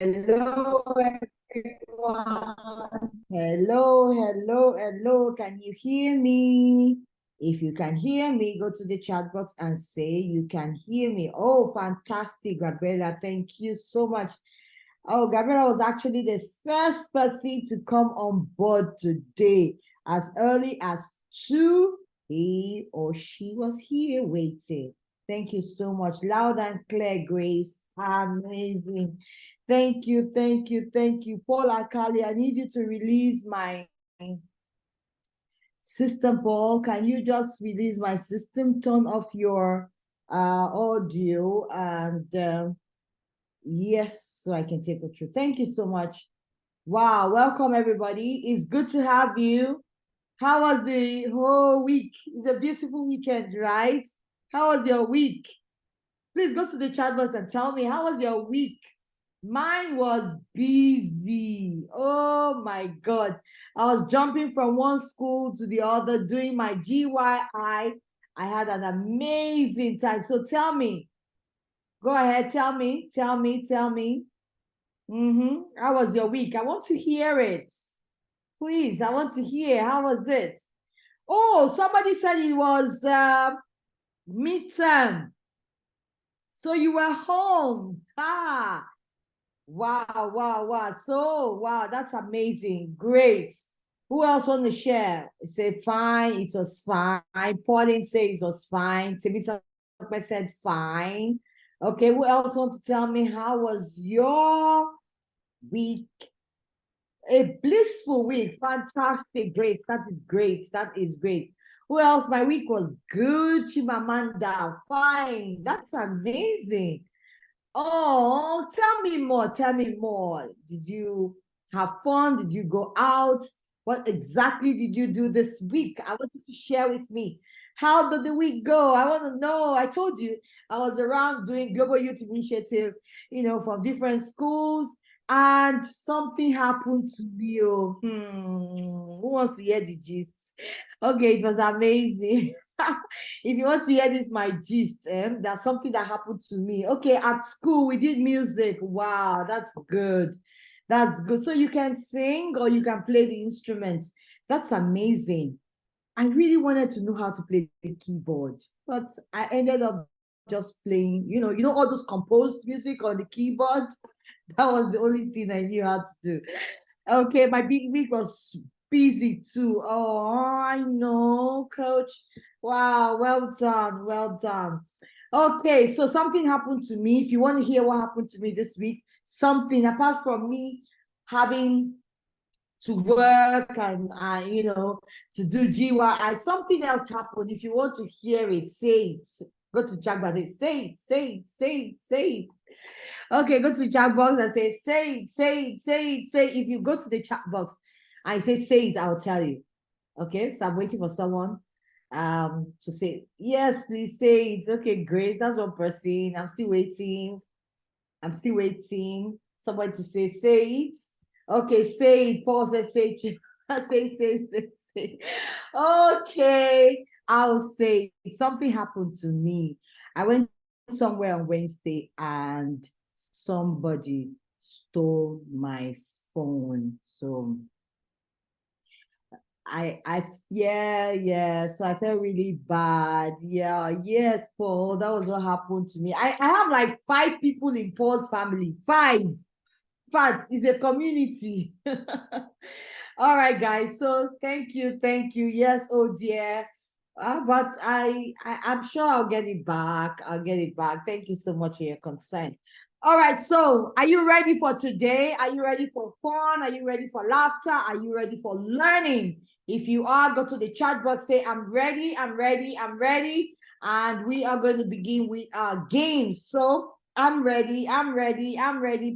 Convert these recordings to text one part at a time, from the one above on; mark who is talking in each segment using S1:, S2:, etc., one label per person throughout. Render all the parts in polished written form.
S1: Hello, everyone. Hello. Can you hear me? If you can hear me, go to the chat box and say you can hear me. Oh, fantastic, Gabriela. Thank you so much. Oh, Gabriela was actually the first person to come on board today. As early as 2, he or she was here waiting. Thank you so much. Loud and clear, Grace. Amazing. Thank you. Paul Akali, I need you to release my system, Paul. Can you just release my system? Turn off your audio and yes, so I can take it through. Thank you so much. Wow, welcome everybody. It's good to have you. How was the whole week? It's a beautiful weekend, right? How was your week? Please go to the chat box and tell me, how was your week? Mine was busy. Oh my God. I was jumping from one school to the other doing my GYI. I had an amazing time. So tell me, go ahead, tell me. How was your week? I want to hear it. Please, I want to hear. How was it? Oh, somebody said it was midterm. So you were home. Wow. So, wow, that's amazing. Great. Who else want to share? Say fine, it was fine. Pauline said it was fine. Timothy said fine. Okay, who else want to tell me how was your week? A blissful week. Fantastic. Grace. That is great. Who else? My week was good. Chimamanda. Fine. That's amazing. Oh, tell me more. Did you have fun? Did you go out? What exactly did you do this week? I want you to share with me. How did the week go? I want to know. I told you I was around doing Global Youth Initiative, from different schools, and something happened to me. Who wants to hear the gist? Okay, it was amazing. If you want to hear this, my gist, that's something that happened to me. Okay, at school, we did music. Wow, that's good. So you can sing or you can play the instrument. That's amazing. I really wanted to know how to play the keyboard, but I ended up just playing, all those composed music on the keyboard. That was the only thing I knew how to do. Okay, my big week was busy too. Oh, I know, coach. Wow, well done. Okay, so something happened to me. If you want to hear what happened to me this week, something apart from me having to work and to do GYI, something else happened. If you want to hear it, say it. Go to Jagba, say it. Okay, go to the chat box and say it. If you go to the chat box and say it, I'll tell you. Okay, so I'm waiting for someone to say, yes, please say it. Okay, Grace, that's one person. I'm still waiting. Somebody to say it. Okay, say it. Paul says say it. Say. Okay, I'll say it. Something happened to me. I went somewhere on Wednesday and somebody stole my phone. So yeah. So I felt really bad. Yeah, yes, Paul. That was what happened to me. I have like 5 people in Paul's family. 5. In fact, it's a community. All right, guys. So thank you. Yes, oh dear. But I'm sure I'll get it back. Thank you so much for your consent. All right. So are you ready for today? Are you ready for fun? Are you ready for laughter? Are you ready for learning? If you are, go to the chat box, say, I'm ready. And we are going to begin with our game. So I'm ready.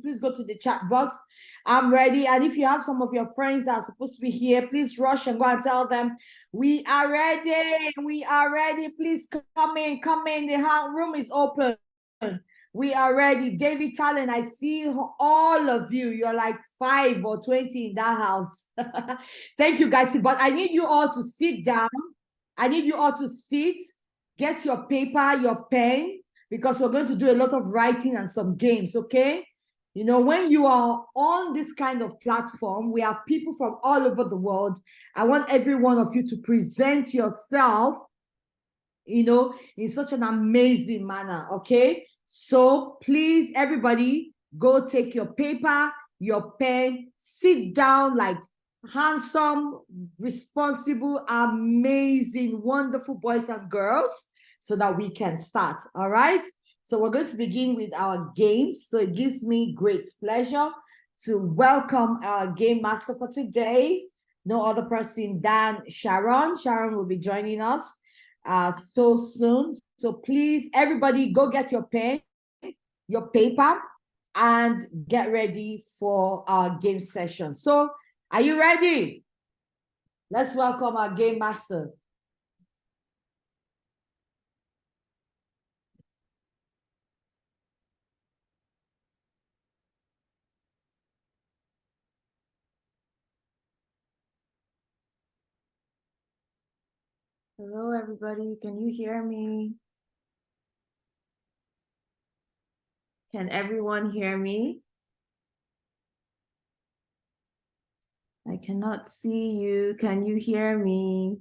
S1: Please go to the chat box. I'm ready. And if you have some of your friends that are supposed to be here, please rush and go and tell them, we are ready. Please come in. The room is open. We are ready. David Talent, I see all of you. You're like 5 or 20 in that house. Thank you, guys. But I need you all to sit down. Get your paper, your pen, because we're going to do a lot of writing and some games, okay? You know, when you are on this kind of platform, we have people from all over the world. I want every one of you to present yourself, you know, in such an amazing manner, okay? So please, everybody, go take your paper, your pen, sit down like handsome, responsible, amazing, wonderful boys and girls so that we can start, all right? So we're going to begin with our games. So it gives me great pleasure to welcome our game master for today. No other person than Sharon. Sharon will be joining us so soon. So please, everybody, go get your pen, your paper, and get ready for our game session. So, are you ready? Let's welcome our game master. Hello, everybody. Can you hear me? Can everyone hear me? I cannot see you. Can you hear me?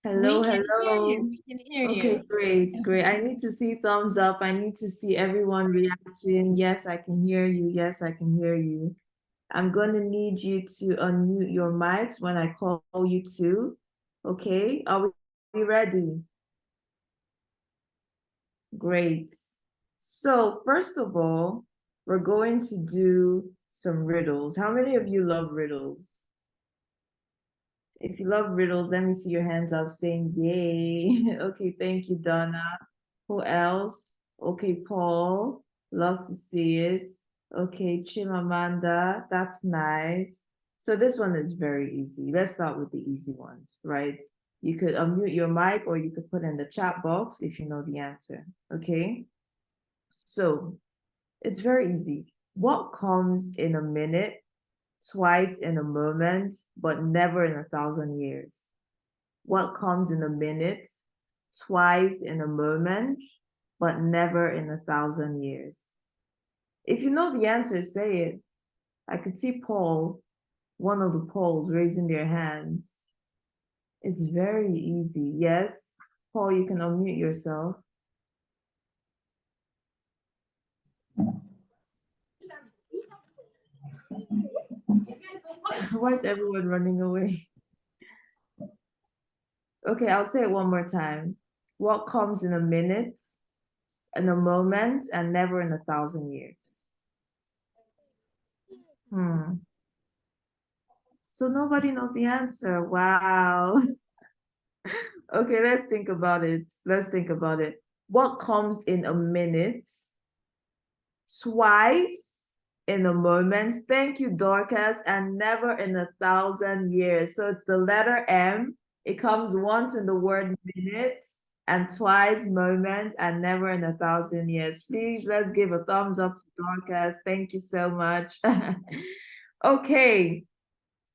S1: Hello, hello.
S2: We can hear
S1: Okay,
S2: you.
S1: great. I need to see thumbs up. I need to see everyone reacting. Yes, I can hear you. Yes, I can hear you. I'm going to need you to unmute your mics when I call you to. Okay, are we ready? Great. So first of all, we're going to do some riddles. How many of you love riddles? If you love riddles, let me see your hands up saying yay. Okay, thank you, Donna. Who else? Okay, Paul. Love to see it. Okay, Chimamanda. That's nice. So this one is very easy. Let's start with the easy ones, right? You could unmute your mic or you could put in the chat box if you know the answer. Okay. So it's very easy. What comes in a minute, twice in a moment, but never in 1,000 years? What comes in a minute, twice in a moment, but never in 1,000 years? If you know the answer, say it. I could see Paul, one of the Pauls, raising their hands. It's very easy. Yes, Paul, you can unmute yourself. Why is everyone running away? Okay, I'll say it one more time. What comes in a minute, in a moment, and never in 1,000 years? So nobody knows the answer. Wow. Okay, let's think about it. Let's think about it. What comes in a minute, twice in a moment? Thank you, Dorcas, and never in 1,000 years. So it's the letter M. It comes once in the word minute and twice moment and never in 1,000 years. Please, let's give a thumbs up to Dorcas. Thank you so much. Okay.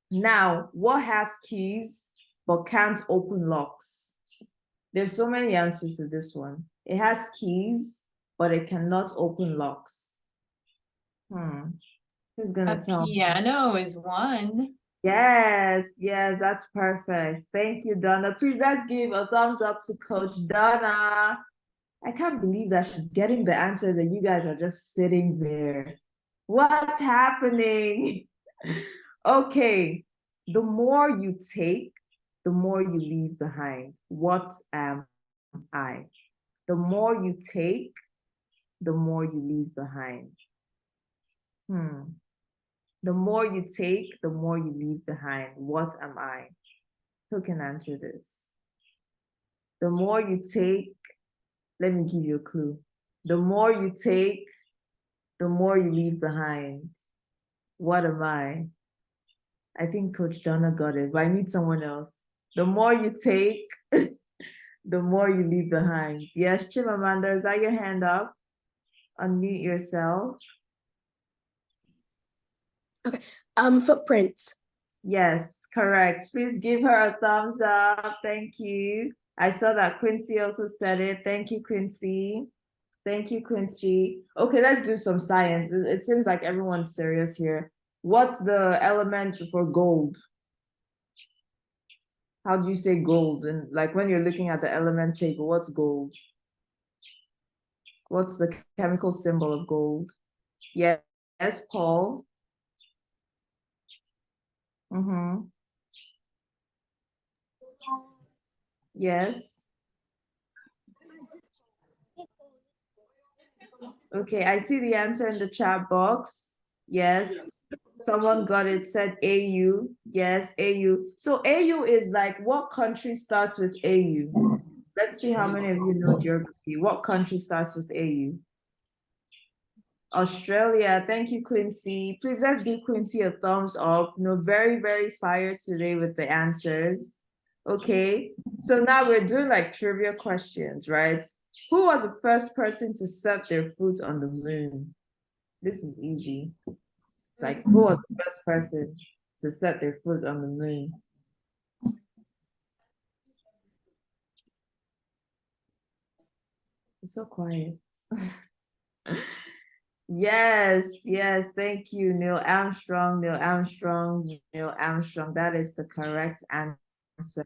S1: Now, what has keys but can't open locks? There's so many answers to this one. It has keys, but it cannot open locks. Who's gonna tell me?
S2: Piano is one.
S1: Yes, that's perfect. Thank you, Donna. Please let's give a thumbs up to Coach Donna. I can't believe that she's getting the answers and you guys are just sitting there. What's happening? Okay, the more you take, the more you leave behind. What am I? The more you take, the more you leave behind. The more you take, the more you leave behind. What am I? Who can answer this? The more you take, let me give you a clue. The more you take, the more you leave behind. What am I? I think Coach Donna got it, but I need someone else. The more you take, the more you leave behind. Yes, Chimamanda, is that your hand up? Unmute yourself.
S3: Okay. Footprints.
S1: Yes, correct. Please give her a thumbs up. Thank you.
S3: I saw that Quincy also said it. Thank you, Quincy. Thank you, Quincy. Okay, let's do some science. It seems like everyone's serious here. What's the element for gold? How do you say gold? And like when you're looking at the element table, what's gold? What's the chemical symbol of gold? Yes, Paul. Mm-hmm. Yes. Okay, I see the answer in the chat box. Yes. Someone got it, said AU. Yes, AU. So AU is like, what country starts with AU? Let's see how many of you know geography. What country starts with AU? Australia. Thank you, Quincy. Please let's give Quincy a thumbs up. No, very, very fired today with the answers. Okay, so now we're doing like trivia questions, right? Who was the first person to set their foot on the moon? This is easy. Like, who was the first person to set their foot on the moon? It's so quiet. Yes, yes, thank you, Neil Armstrong, Neil Armstrong, Neil Armstrong. That is the correct answer.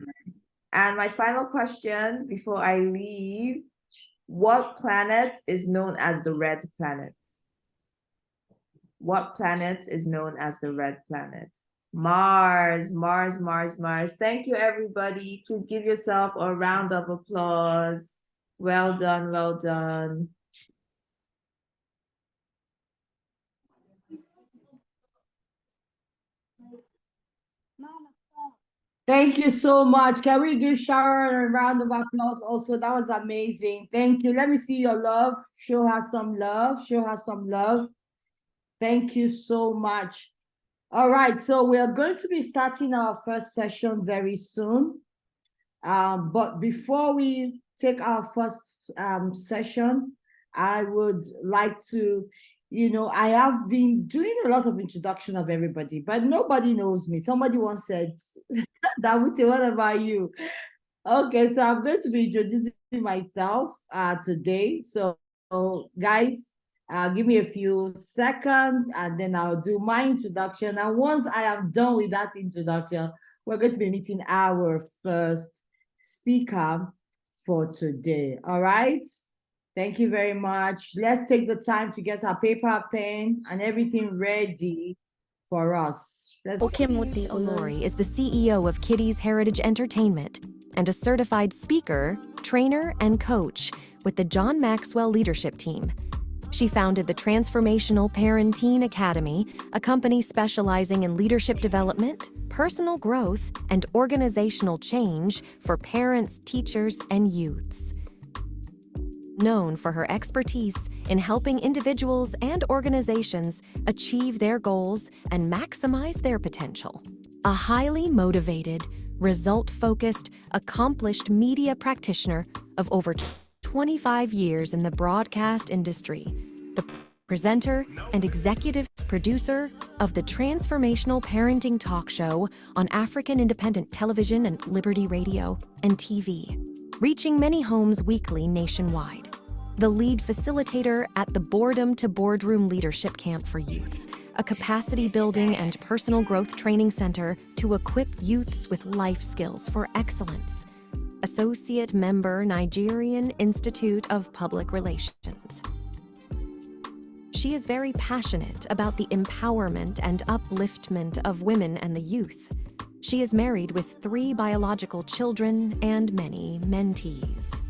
S3: And my final question before I leave, what planet is known as the red planet? What planet is known as the red planet? Mars, Mars, Mars, Mars. Thank you, everybody. Please give yourself a round of applause. Well done, well done.
S1: Thank you so much. Can we give Sharon a round of applause also? That was amazing. Thank you. Let me see your love. Show her some love. Show her some love. Thank you so much. All right, so we are going to be starting our first session very soon. But before we take our first session, I would like to, I have been doing a lot of introduction of everybody, but nobody knows me. Somebody once said, Dawute, what about you? Okay, so I'm going to be introducing myself today. So guys, give me a few seconds and then I'll do my introduction. And once I am done with that introduction, we're going to be meeting our first speaker for today. All right. Thank you very much. Let's take the time to get our paper, pen, and everything ready for us.
S4: Okemuti Olori is the CEO of Kitty's Heritage Entertainment and a certified speaker, trainer, and coach with the John Maxwell Leadership Team. She founded the Transformational Parent-Teen Academy, a company specializing in leadership development, personal growth, and organizational change for parents, teachers, and youths. Known for her expertise in helping individuals and organizations achieve their goals and maximize their potential. A highly motivated, result-focused, accomplished media practitioner of over 25 years in the broadcast industry, the presenter and executive producer of the Transformational Parenting Talk Show on African Independent Television and Liberty Radio and TV, reaching many homes weekly nationwide. The lead facilitator at the Boredom to Boardroom Leadership Camp for Youths, a capacity building and personal growth training center to equip youths with life skills for excellence. Associate member, Nigerian Institute of Public Relations. She is very passionate about the empowerment and upliftment of women and the youth. She is married with 3 biological children and many mentees.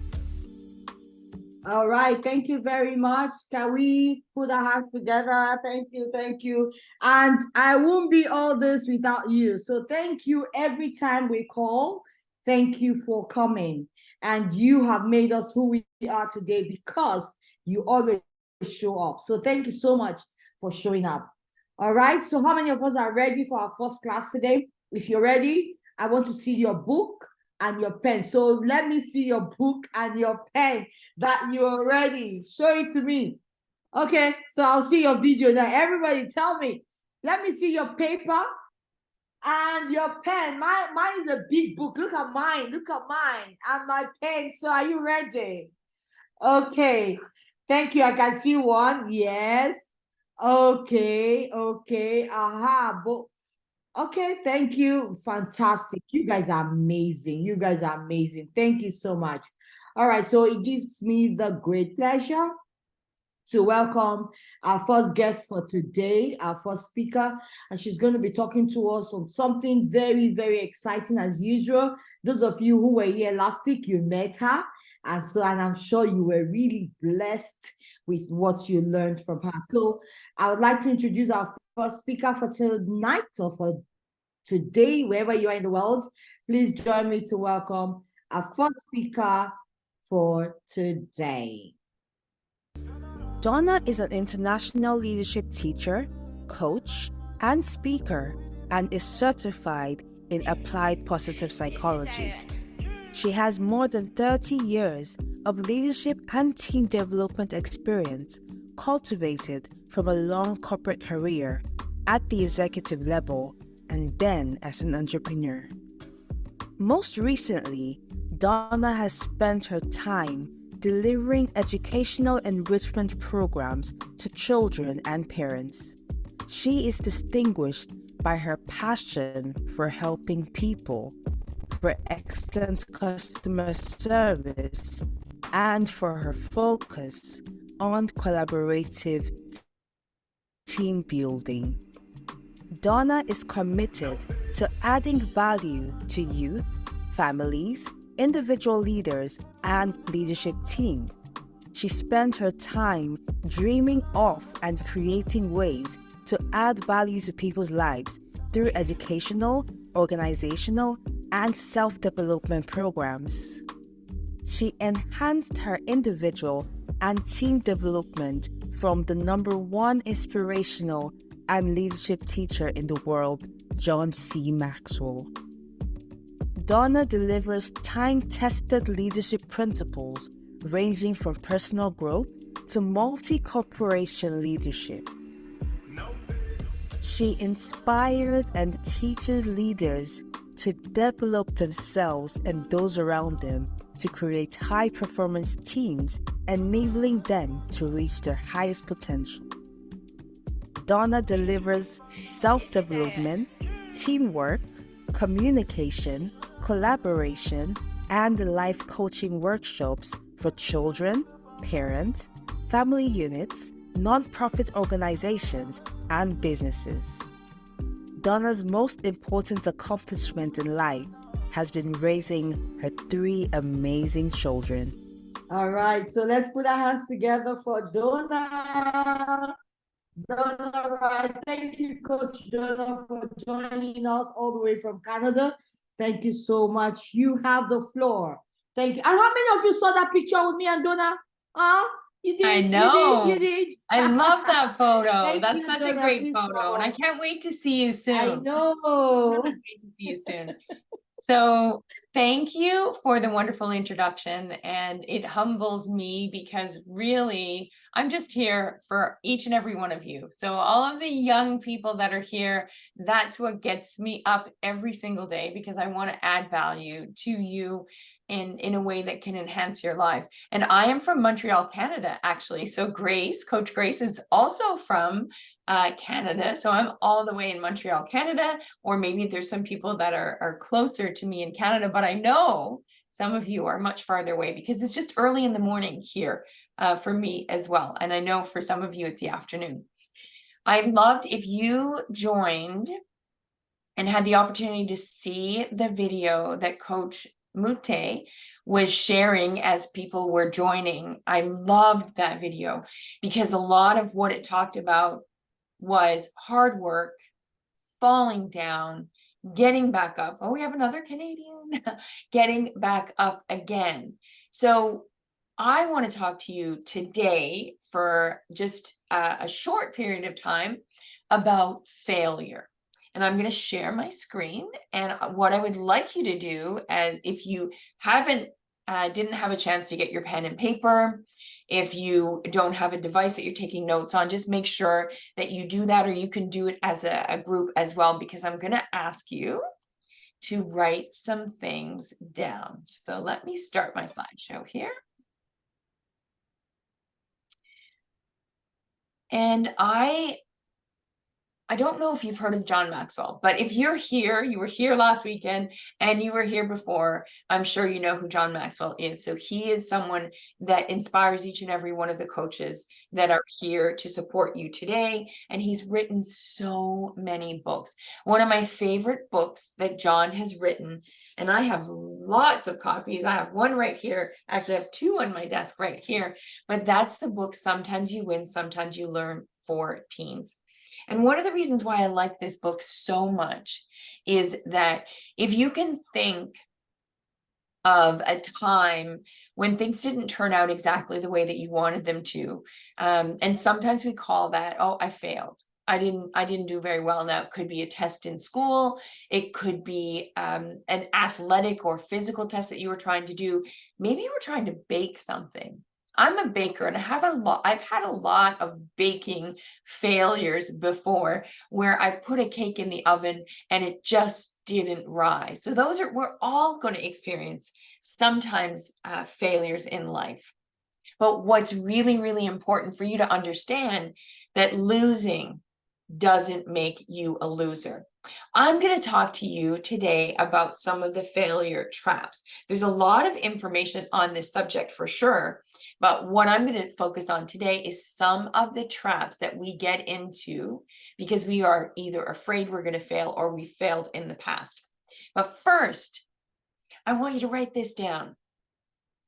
S1: All right, thank you very much. Can we put our hands together? Thank you, thank you. And I won't be all this without you. So thank you every time we call. Thank you for coming. And you have made us who we are today because you always show up. So thank you so much for showing up. All right, so how many of us are ready for our first class today? If you're ready, I want to see your book and your pen. So let me see your book and your pen that you're ready. Show it to me. Okay, so I'll see your video now. Everybody tell me. Let me see your paper And your pen. Mine is a big book. Look at mine. Look at mine. And my pen. So are you ready? Okay. Thank you. I can see one. Yes. Okay. Okay. Aha. Okay. Thank you. Fantastic. You guys are amazing. You guys are amazing. Thank you so much. All right. So it gives me the great pleasure to welcome our first guest for today, our first speaker, and she's going to be talking to us on something very, very exciting as usual. Those of you who were here last week, you met her, and I'm sure you were really blessed with what you learned from her. So I would like to introduce our first speaker for tonight or for today, wherever you are in the world. Please join me to welcome our first speaker for today.
S5: Donna is an international leadership teacher, coach, and speaker, and is certified in applied positive psychology. She has more than 30 years of leadership and team development experience cultivated from a long corporate career at the executive level and then as an entrepreneur. Most recently, Donna has spent her time delivering educational enrichment programs to children and parents. She is distinguished by her passion for helping people, for excellent customer service, and for her focus on collaborative team building. Donna is committed to adding value to youth, families, individual leaders, and leadership teams. She spent her time dreaming of and creating ways to add value to people's lives through educational, organizational, and self-development programs. She enhanced her individual and team development from the #1 inspirational and leadership teacher in the world, John C. Maxwell. Donna delivers time-tested leadership principles ranging from personal growth to multi-corporation leadership. She inspires and teaches leaders to develop themselves and those around them to create high-performance teams, enabling them to reach their highest potential. Donna delivers self-development, teamwork, communication, collaboration, and life coaching workshops for children, parents, family units, nonprofit organizations, and businesses. Donna's most important accomplishment in life has been raising her 3 amazing children.
S1: All right, so let's put our hands together for Donna. Donna, right. Thank you, Coach Donna, for joining us all the way from Canada. Thank you so much. You have the floor. Thank you. And how many of you saw that picture with me and Donna? Huh? You did.
S2: I know.
S1: You did.
S2: I love that photo.
S1: Thank
S2: That's
S1: you,
S2: such a
S1: Donna.
S2: great
S1: Please
S2: photo.
S1: go.
S2: And I can't wait to see you soon.
S1: I know.
S2: Can't wait to see you soon. So thank you for the wonderful introduction. And it humbles me because really, I'm just here for each and every one of you. So all of the young people that are here, that's what gets me up every single day, because I want to add value to you in a way that can enhance your lives. And I am from Montreal, Canada, actually. So Grace, Coach Grace, is also from Canada. So I'm all the way in Montreal, Canada, or maybe there's some people that are closer to me in Canada, but I know some of you are much farther away because it's just early in the morning here for me as well. And I know for some of you, it's the afternoon. I loved if you joined and had the opportunity to see the video that Coach Mute was sharing as people were joining. I loved that video because a lot of what it talked about was hard work, falling down, getting back up. Oh, we have another Canadian. Getting back up again. So I want to talk to you today for just a short period of time about failure. And I'm going to share my screen. And what I would like you to do, as if you didn't have a chance to get your pen and paper, If you don't have a device that you're taking notes on, just make sure that you do that, or you can do it as a group as well, because I'm going to ask you to write some things down. So let me start my slideshow here. And I don't know if you've heard of John Maxwell, but if you're here, you were here last weekend and you were here before, I'm sure you know who John Maxwell is. So he is someone that inspires each and every one of the coaches that are here to support you today. And he's written so many books. One of my favorite books that John has written, and I have lots of copies. I have one right here. Actually, I have two on my desk right here, but that's the book, Sometimes You Win, Sometimes You Learn, for teens. And one of the reasons why I like this book so much is that if you can think of a time when things didn't turn out exactly the way that you wanted them to, and sometimes we call that, oh, I failed. I didn't do very well. Now it could be a test in school. It could be an athletic or physical test that you were trying to do. Maybe you were trying to bake something. I'm a baker, and I've had a lot of baking failures before, where I put a cake in the oven and it just didn't rise. So we're all going to experience sometimes failures in life. But what's really, really important for you to understand, that losing doesn't make you a loser. I'm going to talk to you today about some of the failure traps. There's a lot of information on this subject for sure, but what I'm going to focus on today is some of the traps that we get into because we are either afraid we're going to fail or we failed in the past. But first, I want you to write this down.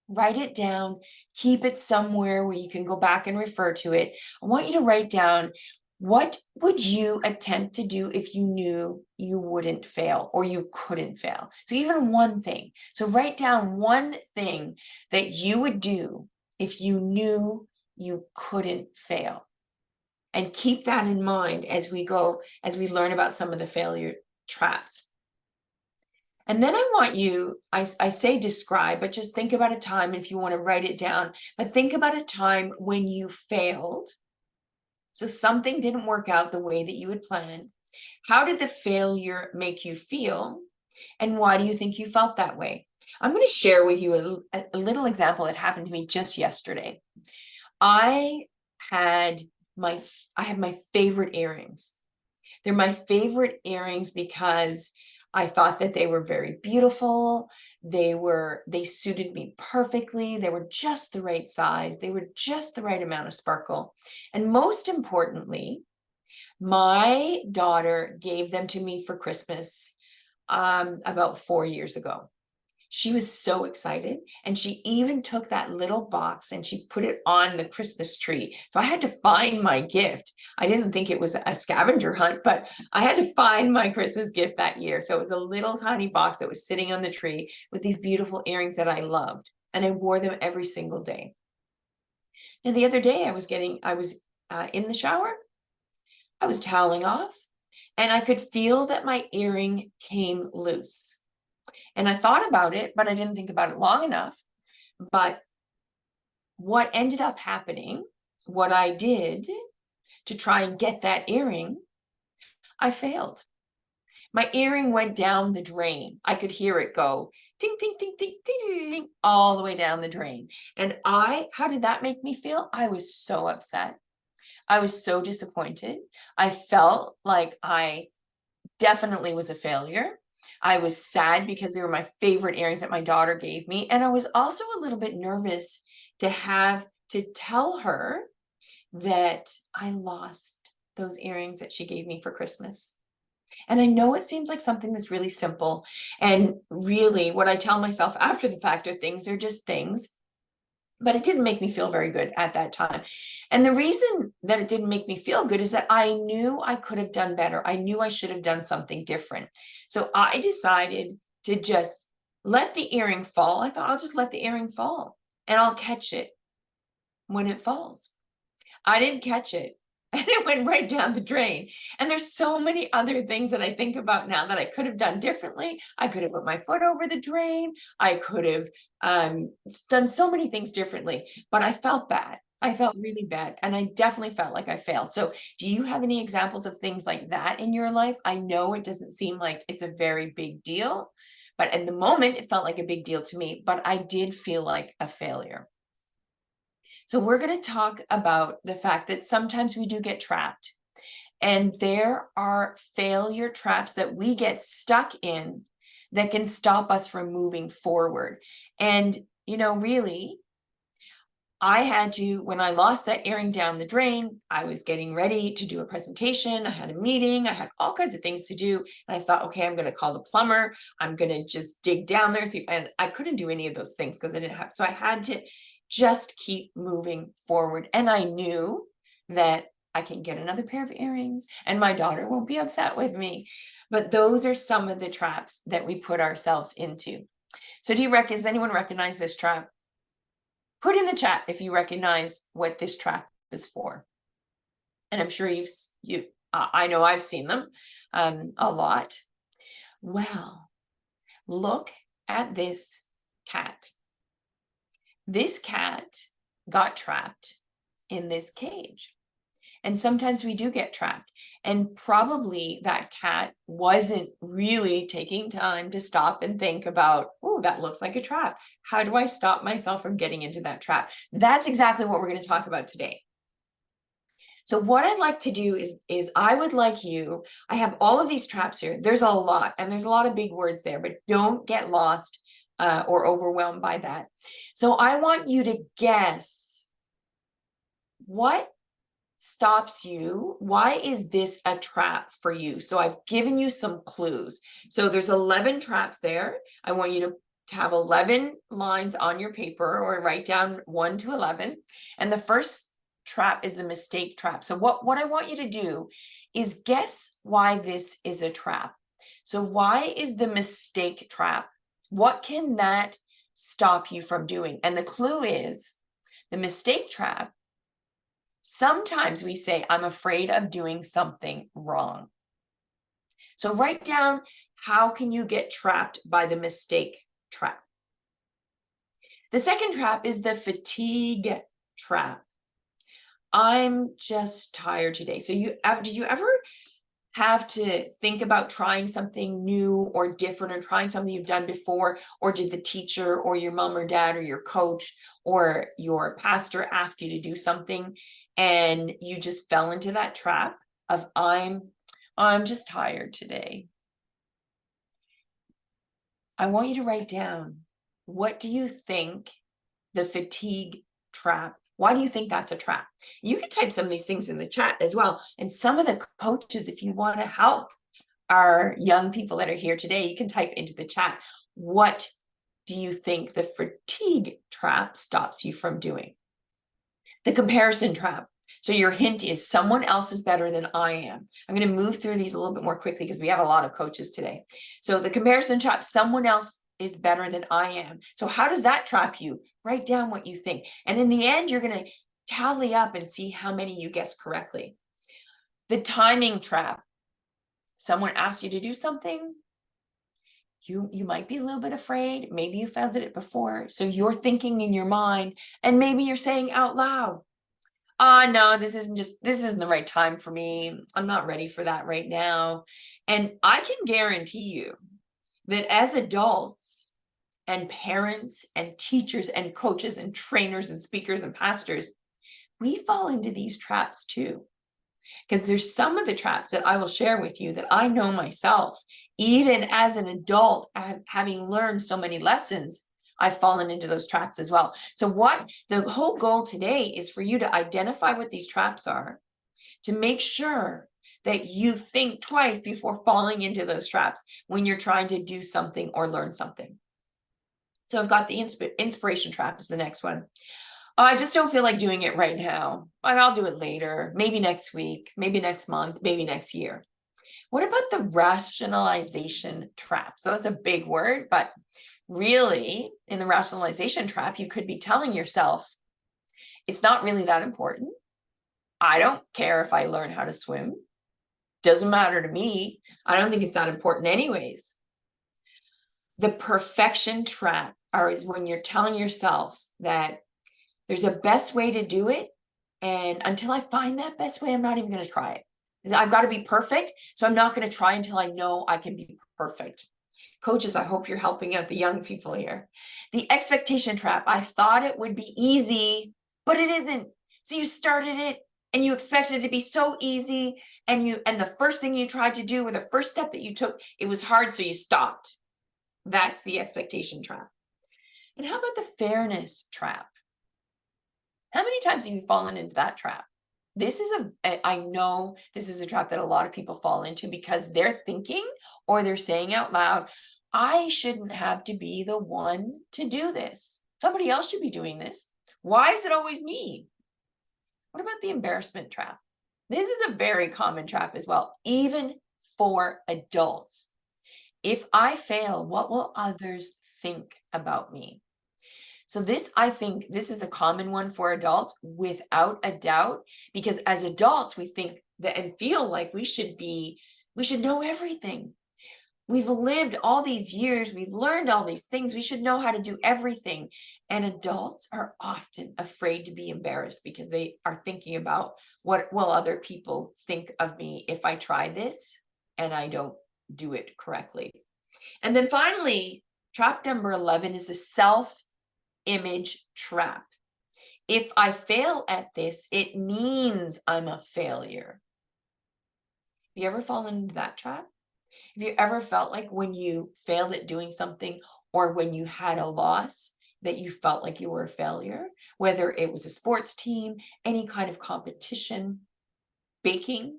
S2: Write it down, keep it somewhere where you can go back and refer to it. I want you to write down, what would you attempt to do if you knew you wouldn't fail or you couldn't fail? So even one thing. So write down one thing that you would do if you knew you couldn't fail. And keep that in mind as we learn about some of the failure traps. And then I want you, I say describe, but just think about a time, if you want to write it down, but think about a time when you failed. So something didn't work out the way that you had planned. How did the failure make you feel? And why do you think you felt that way? I'm going to share with you a little example that happened to me just yesterday. I had my favorite earrings. They're my favorite earrings because I thought that they were very beautiful. They suited me perfectly. They were just the right size. They were just the right amount of sparkle. And most importantly, my daughter gave them to me for Christmas about 4 years ago. She was so excited, and she even took that little box and she put it on the Christmas tree. So I had to find my gift. I didn't think it was a scavenger hunt, but I had to find my Christmas gift that year. So it was a little tiny box that was sitting on the tree with these beautiful earrings that I loved, and I wore them every single day. And the other day I was in the shower. I was toweling off, and I could feel that my earring came loose. And I thought about it, but I didn't think about it long enough. But what ended up happening, what I did to try and get that earring, I failed. My earring went down the drain. I could hear it go ding, ding, ding, ding, ding, ding, ding, all the way down the drain. And how did that make me feel? I was so upset. I was so disappointed. I felt like I definitely was a failure. I was sad because they were my favorite earrings that my daughter gave me. And I was also a little bit nervous to have to tell her that I lost those earrings that she gave me for Christmas. And I know it seems like something that's really simple. And really what I tell myself after the fact are things are just things. But it didn't make me feel very good at that time. And the reason that it didn't make me feel good is that I knew I could have done better. I knew I should have done something different. So I decided to just let the earring fall. I thought I'll just let the earring fall and I'll catch it when it falls. I didn't catch it. and it went right down the drain. And there's so many other things that I think about now that I could have done differently. I could have put my foot over the drain. I could have done so many things differently, but I felt bad. I felt really bad, and I definitely felt like I failed. So do you have any examples of things like that in your life? I know it doesn't seem like it's a very big deal, but in the moment it felt like a big deal to me, but I did feel like a failure. So we're going to talk about the fact that sometimes we do get trapped, and there are failure traps that we get stuck in that can stop us from moving forward. And, you know, really, I had to, when I lost that earring down the drain, I was getting ready to do a presentation. I had a meeting. I had all kinds of things to do. And I thought, okay, I'm going to call the plumber. I'm going to just dig down there. See, and I couldn't do any of those things because I didn't have, so I had to just keep moving forward. And I knew that I can get another pair of earrings and my daughter won't be upset with me. But those are some of the traps that we put ourselves into. So does anyone recognize this trap? Put in the chat if you recognize what this trap is for. And I'm sure I know I've seen them a lot. Well, look at this cat. This cat got trapped in this cage. And sometimes we do get trapped, and probably that cat wasn't really taking time to stop and think about, oh, that looks like a trap. How do I stop myself from getting into that trap? That's exactly what we're going to talk about today. So what I'd like to do is I would like you, I have all of these traps here. There's a lot, and there's a lot of big words there, but don't get lost or overwhelmed by that. So I want you to guess what stops you. Why is this a trap for you? So I've given you some clues. So there's 11 traps there. I want you to have 11 lines on your paper, or write down 1 to 11. And the first trap is the mistake trap. So what I want you to do is guess why this is a trap. So why is the mistake trap? What can that stop you from doing? And the clue is the mistake trap. Sometimes we say, I'm afraid of doing something wrong. So write down, how can you get trapped by the mistake trap? The second trap is the fatigue trap. I'm just tired today. So did you ever have to think about trying something new or different, or trying something you've done before? Or did the teacher or your mom or dad or your coach or your pastor ask you to do something, and you just fell into that trap of I'm just tired today? I want you to write down, what do you think the fatigue trap, why do you think that's a trap? You can type some of these things in the chat as well. And some of the coaches, if you want to help our young people that are here today, you can type into the chat, what do you think the fatigue trap stops you from doing? The comparison trap. So your hint is, someone else is better than I am. I'm going to move through these a little bit more quickly because we have a lot of coaches today. So the comparison trap, someone else is better than I am. So how does that trap you? Write down what you think. And in the end, you're going to tally up and see how many you guessed correctly. The timing trap. Someone asks you to do something. You might be a little bit afraid. Maybe you failed at it before. So you're thinking in your mind, and maybe you're saying out loud, no, this isn't the right time for me. I'm not ready for that right now. And I can guarantee you that as adults and parents and teachers and coaches and trainers and speakers and pastors, we fall into these traps too. Because there's some of the traps that I will share with you that I know myself, even as an adult, having learned so many lessons, I've fallen into those traps as well. So what the whole goal today is for you to identify what these traps are, to make sure that you think twice before falling into those traps when you're trying to do something or learn something. So I've got the inspiration trap is the next one. I just don't feel like doing it right now. I'll do it later, maybe next week, maybe next month, maybe next year. What about the rationalization trap? So that's a big word, but really in the rationalization trap, you could be telling yourself, it's not really that important. I don't care if I learn how to swim. Doesn't matter to me. I don't think it's that important anyways. The perfection trap is when you're telling yourself that there's a best way to do it. And until I find that best way, I'm not even going to try it. I've got to be perfect. So I'm not going to try until I know I can be perfect. Coaches, I hope you're helping out the young people here. The expectation trap. I thought it would be easy, but it isn't. So you started it and you expected it to be so easy. And the first thing you tried to do, or the first step that you took, it was hard. So you stopped. That's the expectation trap. And how about the fairness trap? How many times have you fallen into that trap? I know this is a trap that a lot of people fall into because they're thinking or they're saying out loud, I shouldn't have to be the one to do this. Somebody else should be doing this. Why is it always me? What about the embarrassment trap? This is a very common trap as well, even for adults. If I fail, what will others think about me? So I think this is a common one for adults without a doubt, because as adults, we think that and feel like we should know everything. We've lived all these years, we've learned all these things, we should know how to do everything. And adults are often afraid to be embarrassed because they are thinking about what will other people think of me if I try this and I don't do it correctly. And then finally, trap number 11 is the self-image trap. If I fail at this, it means I'm a failure. Have you ever fallen into that trap? Have you ever felt like when you failed at doing something or when you had a loss that you felt like you were a failure? Whether it was a sports team, any kind of competition, baking.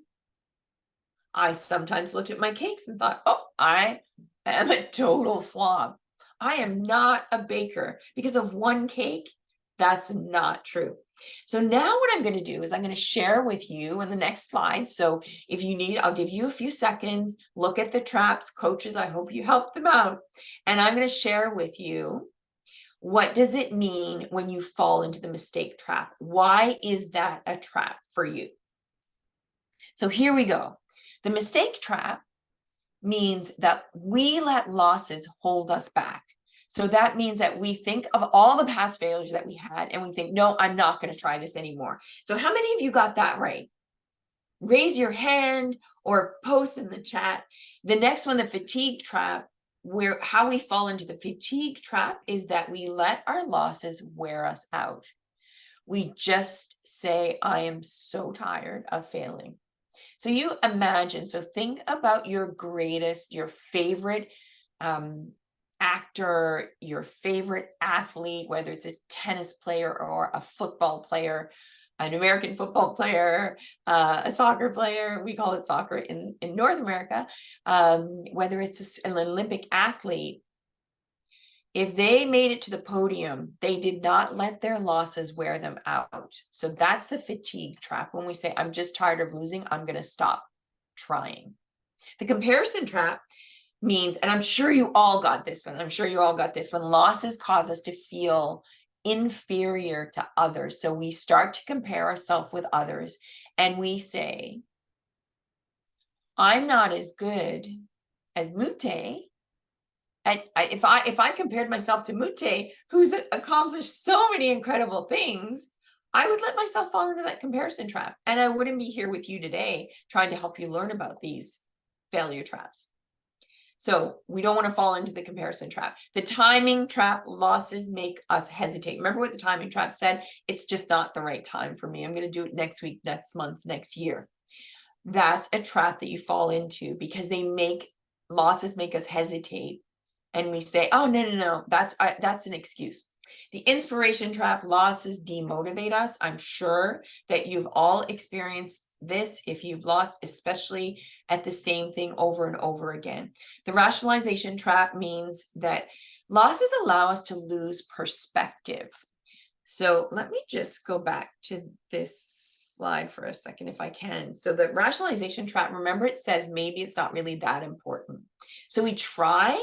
S2: I sometimes looked at my cakes and thought, oh, I am a total flop. I am not a baker because of one cake. That's not true. So now what I'm going to do is I'm going to share with you in the next slide. So if you need, I'll give you a few seconds, look at the traps. Coaches, I hope you help them out. And I'm going to share with you, what does it mean when you fall into the mistake trap? Why is that a trap for you? So here we go. The mistake trap means that we let losses hold us back. So that means that we think of all the past failures that we had and we think, no, I'm not going to try this anymore. So how many of you got that right? Raise your hand or post in the chat. The next one, the fatigue trap, how we fall into the fatigue trap is that we let our losses wear us out. We just say, I am so tired of failing. So you imagine, so think about your favorite actor, your favorite athlete, whether it's a tennis player or a football player, an American football player, a soccer player, we call it soccer in North America, whether it's an Olympic athlete. If they made it to the podium, they did not let their losses wear them out. So that's the fatigue trap. When we say, I'm just tired of losing, I'm going to stop trying. The comparison trap means, and I'm sure you all got this one. I'm sure you all got this one. Losses cause us to feel inferior to others. So we start to compare ourselves with others and we say, I'm not as good as Mute. If I compared myself to Mute, who's accomplished so many incredible things, I would let myself fall into that comparison trap. And I wouldn't be here with you today trying to help you learn about these failure traps. So we don't want to fall into the comparison trap. The timing trap, losses make us hesitate. Remember what the timing trap said? It's just not the right time for me. I'm going to do it next week, next month, next year. That's a trap that you fall into because losses make us hesitate. And we say, oh, no, that's an excuse. The inspiration trap, losses demotivate us. I'm sure that you've all experienced this if you've lost, especially at the same thing over and over again. The rationalization trap means that losses allow us to lose perspective. So let me just go back to this slide for a second if I can. So the rationalization trap, remember it says maybe it's not really that important. So we try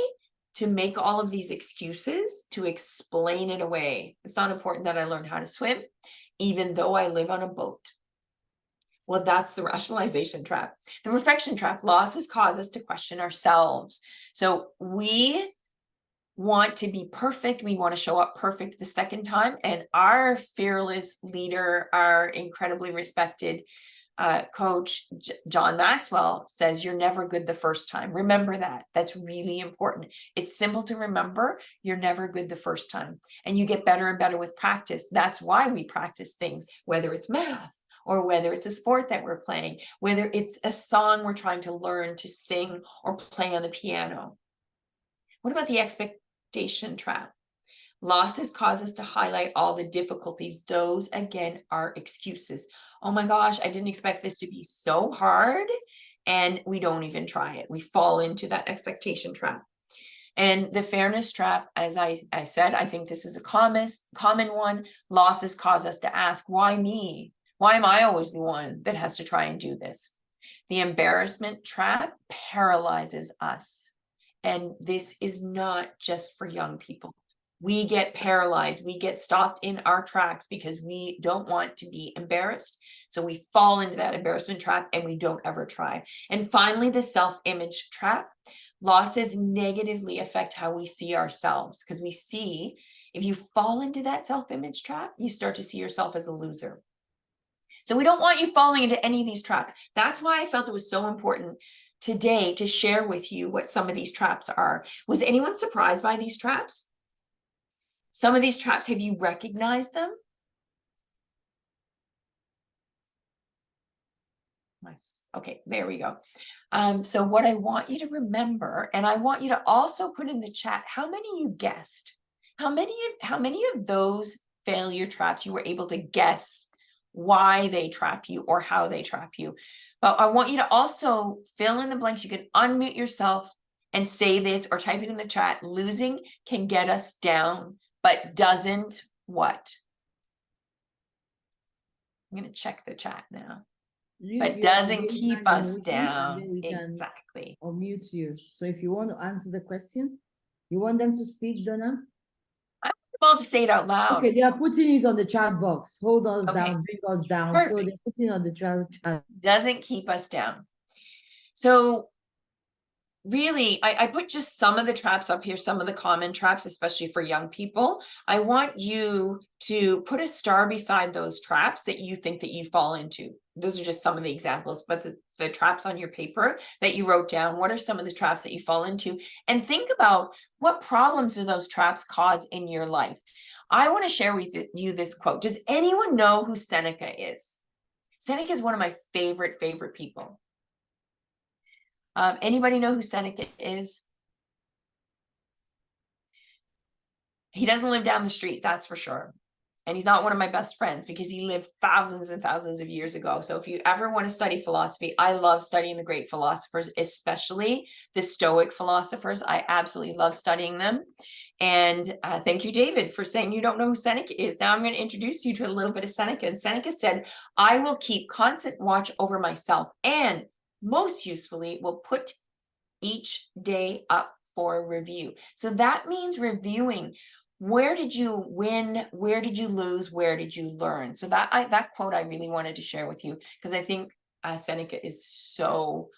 S2: to make all of these excuses to explain it away. It's not important that I learned how to swim, even though I live on a boat. Well, that's the rationalization trap. The perfection trap. Losses cause us to question ourselves. So we want to be perfect. We want to show up perfect the second time. And our fearless leader, our incredibly respected coach, John Maxwell, says you're never good the first time. Remember that. That's really important. It's simple to remember. You're never good the first time. And you get better and better with practice. That's why we practice things, whether it's math, or whether it's a sport that we're playing, whether it's a song we're trying to learn to sing or play on the piano. What about the expectation trap? Losses cause us to highlight all the difficulties. Those, again, are excuses. Oh my gosh, I didn't expect this to be so hard. And we don't even try it. We fall into that expectation trap. And the fairness trap, as I said, I think this is a common one. Losses cause us to ask, why me? Why am I always the one that has to try and do this? The embarrassment trap paralyzes us. And this is not just for young people. We get paralyzed. We get stopped in our tracks because we don't want to be embarrassed. So we fall into that embarrassment trap and we don't ever try. And finally, the self-image trap. Losses negatively affect how we see ourselves, because we see, if you fall into that self-image trap, you start to see yourself as a loser. So we don't want you falling into any of these traps. That's why I felt it was so important today to share with you what some of these traps are. Was anyone surprised by these traps? Some of these traps, have you recognized them? Nice. Okay, there we go. So what I want you to remember, and I want you to also put in the chat, how many you guessed? How many of those failure traps you were able to guess why they trap you or how they trap you? But I want you to also fill in the blanks. You can unmute yourself and say this or type it in the chat. Losing can get us down, but doesn't what? I'm going to check the chat now. But doesn't keep us down. Exactly.
S1: Or mute you. So if you want to answer the question, you want them to speak, Donna?
S2: I'm about to say it out loud.
S1: Okay, they are putting it on the chat box. Hold us down, bring us down.
S2: Perfect.
S1: So they're putting it on the chat.
S2: Doesn't keep us down. So really, I put just some of the traps up here, some of the common traps, especially for young people. I want you to put a star beside those traps that you think that you fall into. Those are just some of the examples, but the traps on your paper that you wrote down, what are some of the traps that you fall into? And think about what problems do those traps cause in your life? I want to share with you this quote. Does anyone know who Seneca is? Seneca is one of my favorite people. Anybody know who Seneca is? He doesn't live down the street, that's for sure. And he's not one of my best friends because he lived thousands and thousands of years ago. So if you ever want to study philosophy, I love studying the great philosophers, especially the Stoic philosophers. I absolutely love studying them. And thank you, David, for saying you don't know who Seneca is. Now I'm going to introduce you to a little bit of Seneca. And Seneca said, I will keep constant watch over myself, and most usefully will put each day up for review. So that means reviewing. Where did you win? Where did you lose? Where did you learn? So that quote I really wanted to share with you, because I think Seneca is so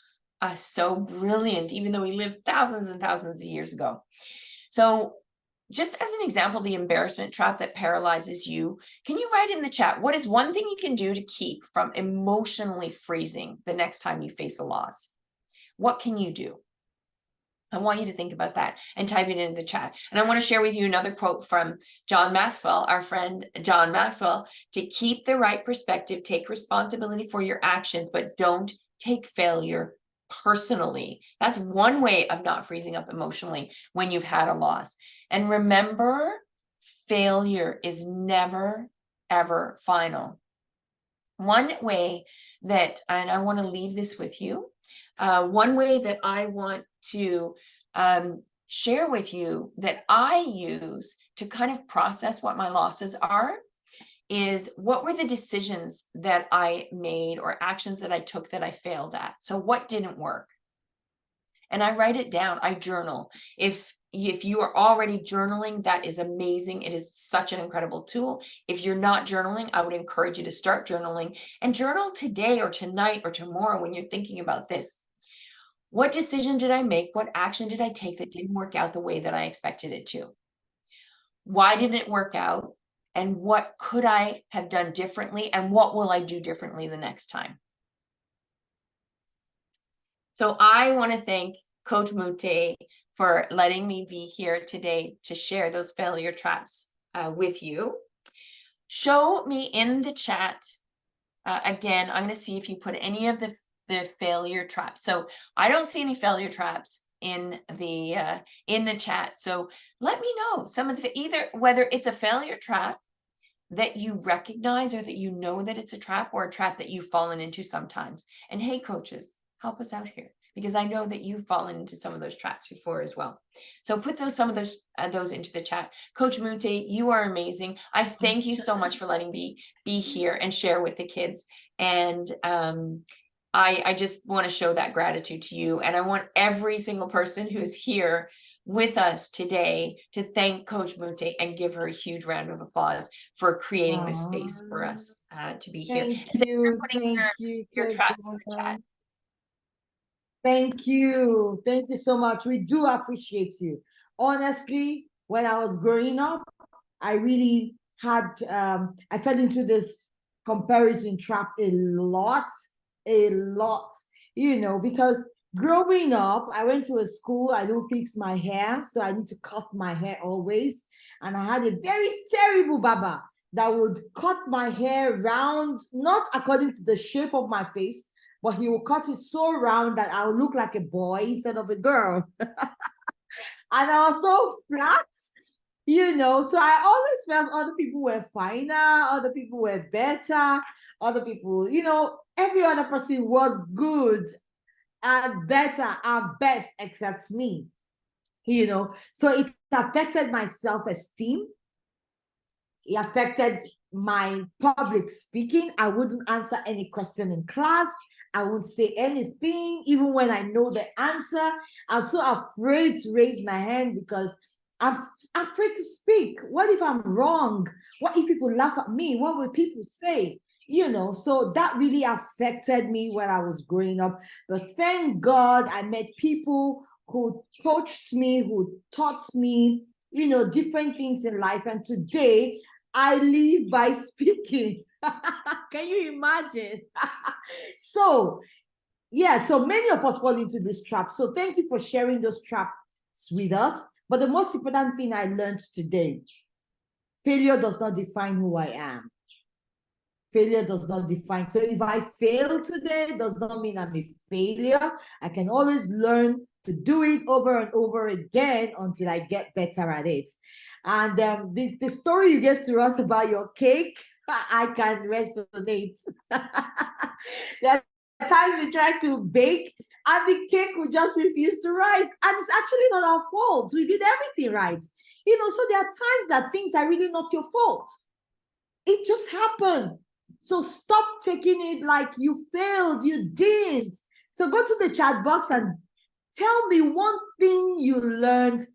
S2: brilliant, even though he lived thousands and thousands of years ago. So just as an example, the embarrassment trap that paralyzes you, can you write in the chat, what is one thing you can do to keep from emotionally freezing the next time you face a loss? What can you do? I want you to think about that and type it in the chat. And I want to share with you another quote from John Maxwell, our friend John Maxwell: to keep the right perspective, take responsibility for your actions, but don't take failure personally. That's one way of not freezing up emotionally when you've had a loss. And remember, failure is never, ever final. One way that, and I want to leave this with you, one way that I want to share with you that I use to kind of process what my losses are is, what were the decisions that I made or actions that I took that I failed at? So what didn't work? And I write it down, I journal. If if you are already journaling, that is amazing. It is such an incredible tool. If you're not journaling, I would encourage you to start journaling, and journal today or tonight or tomorrow when you're thinking about this. What decision did I make? What action did I take that didn't work out the way that I expected it to? Why didn't it work out? And what could I have done differently? And what will I do differently the next time? So I want to thank Coach Mute for letting me be here today to share those failure traps with you. Show me in the chat. Again, I'm going to see if you put any of the failure traps. So I don't see any failure traps in the chat. So let me know some of the, either whether it's a failure trap that you recognize or that you know that it's a trap, or a trap that you've fallen into sometimes. And hey, coaches, help us out here, because I know that you've fallen into some of those traps before as well. So put some of those into the chat. Coach Mute, you are amazing. I thank you so much for letting me be here and share with the kids. And I just want to show that gratitude to you. And I want every single person who is here with us today to thank Coach Mute and give her a huge round of applause for creating this space for us to be here.
S1: Thank
S2: And thanks for
S1: you,
S2: putting your
S1: Coach
S2: traps in the
S1: Donna.
S2: chat.
S1: Thank you so much. We do appreciate you. Honestly, when I was growing up, I really had I fell into this comparison trap a lot, you know, because growing up, I went to a school, I don't fix my hair, so I need to cut my hair always. And I had a very terrible baba that would cut my hair round, not according to the shape of my face, but he would cut it so round that I would look like a boy instead of a girl. And I was so flat, you know, so I always felt other people were finer, other people were better, other people, you know, every other person was good and better and best except me, you know. So it affected my self-esteem. It affected my public speaking. I wouldn't answer any question in class. I wouldn't say anything, even when I know the answer. I'm so afraid to raise my hand because I'm afraid to speak. What if I'm wrong? What if people laugh at me? What will people say? You know, so that really affected me when I was growing up. But thank God I met people who coached me, who taught me, you know, different things in life. And today I live by speaking. Can you imagine? So, yeah, so many of us fall into this trap. So thank you for sharing those traps with us. But the most important thing I learned today, failure does not define who I am. Failure does not define. So if I fail today, it does not mean I'm a failure. I can always learn to do it over and over again until I get better at it. And the story you gave to us about your cake, I can resonate. There are times we try to bake and the cake would just refuse to rise. And it's actually not our fault. We did everything right. You know, so there are times that things are really not your fault. It just happened. So stop taking it like you failed, you didn't. So go to the chat box and tell me one thing you learned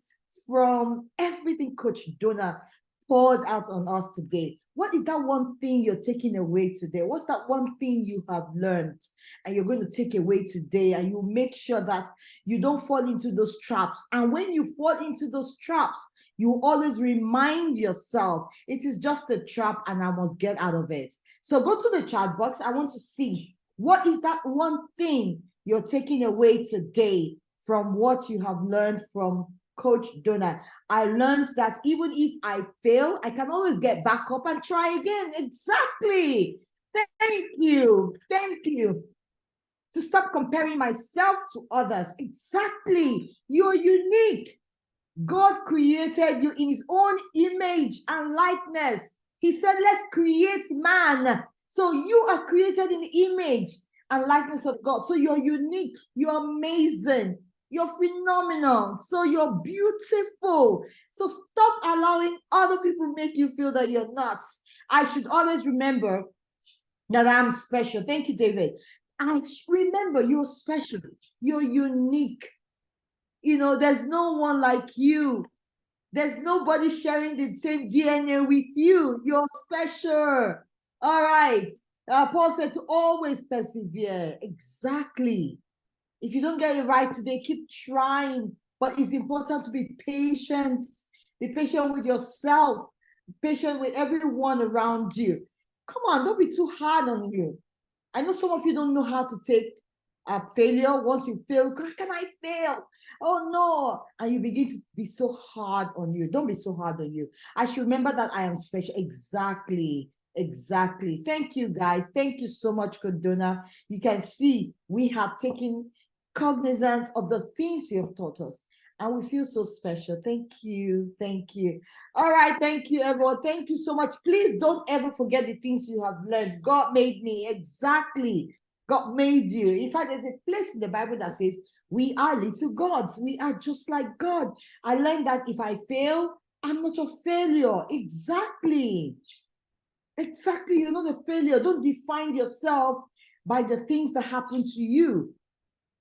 S1: from everything Coach Donna poured out on us today. What is that one thing you're taking away today? What's that one thing you have learned and you're going to take away today? And you make sure that you don't fall into those traps. And when you fall into those traps, you always remind yourself, it is just a trap and I must get out of it. So go to the chat box. I want to see, what is that one thing you're taking away today from what you have learned from Coach Donna? I learned that even if I fail, I can always get back up and try again. Exactly. Thank you. Thank you. To stop comparing myself to others. Exactly. You're unique. God created you in his own image and likeness. He said, let's create man. So you are created in the image and likeness of God. So you're unique. You're amazing. You're phenomenal. So you're beautiful. So stop allowing other people make you feel that you're nuts. I should always remember that I'm special. Thank you, David. Remember, you're special. You're unique. There's no one like you. There's nobody sharing the same DNA with you. You're special. All right. Paul said to always persevere. Exactly. If you don't get it right today, keep trying. But it's important to be patient. Be patient with yourself. Be patient with everyone around you. Come on, don't be too hard on you. I know some of you don't know how to take a failure. Once you fail, how can I fail? Oh no. And you begin to be so hard on you. Don't be so hard on you. I should remember that I am special. Exactly. Exactly. Thank you, guys. Thank you so much, Kodona. You can see we have taken cognizance of the things you have taught us. And we feel so special. Thank you. Thank you. All right. Thank you, everyone. Thank you so much. Please don't ever forget the things you have learned. God made me. Exactly. God made you. In fact, there's a place in the Bible that says, we are little gods. We are just like God. I learned that if I fail, I'm not a failure. Exactly. Exactly. You're not a failure. Don't define yourself by the things that happen to you.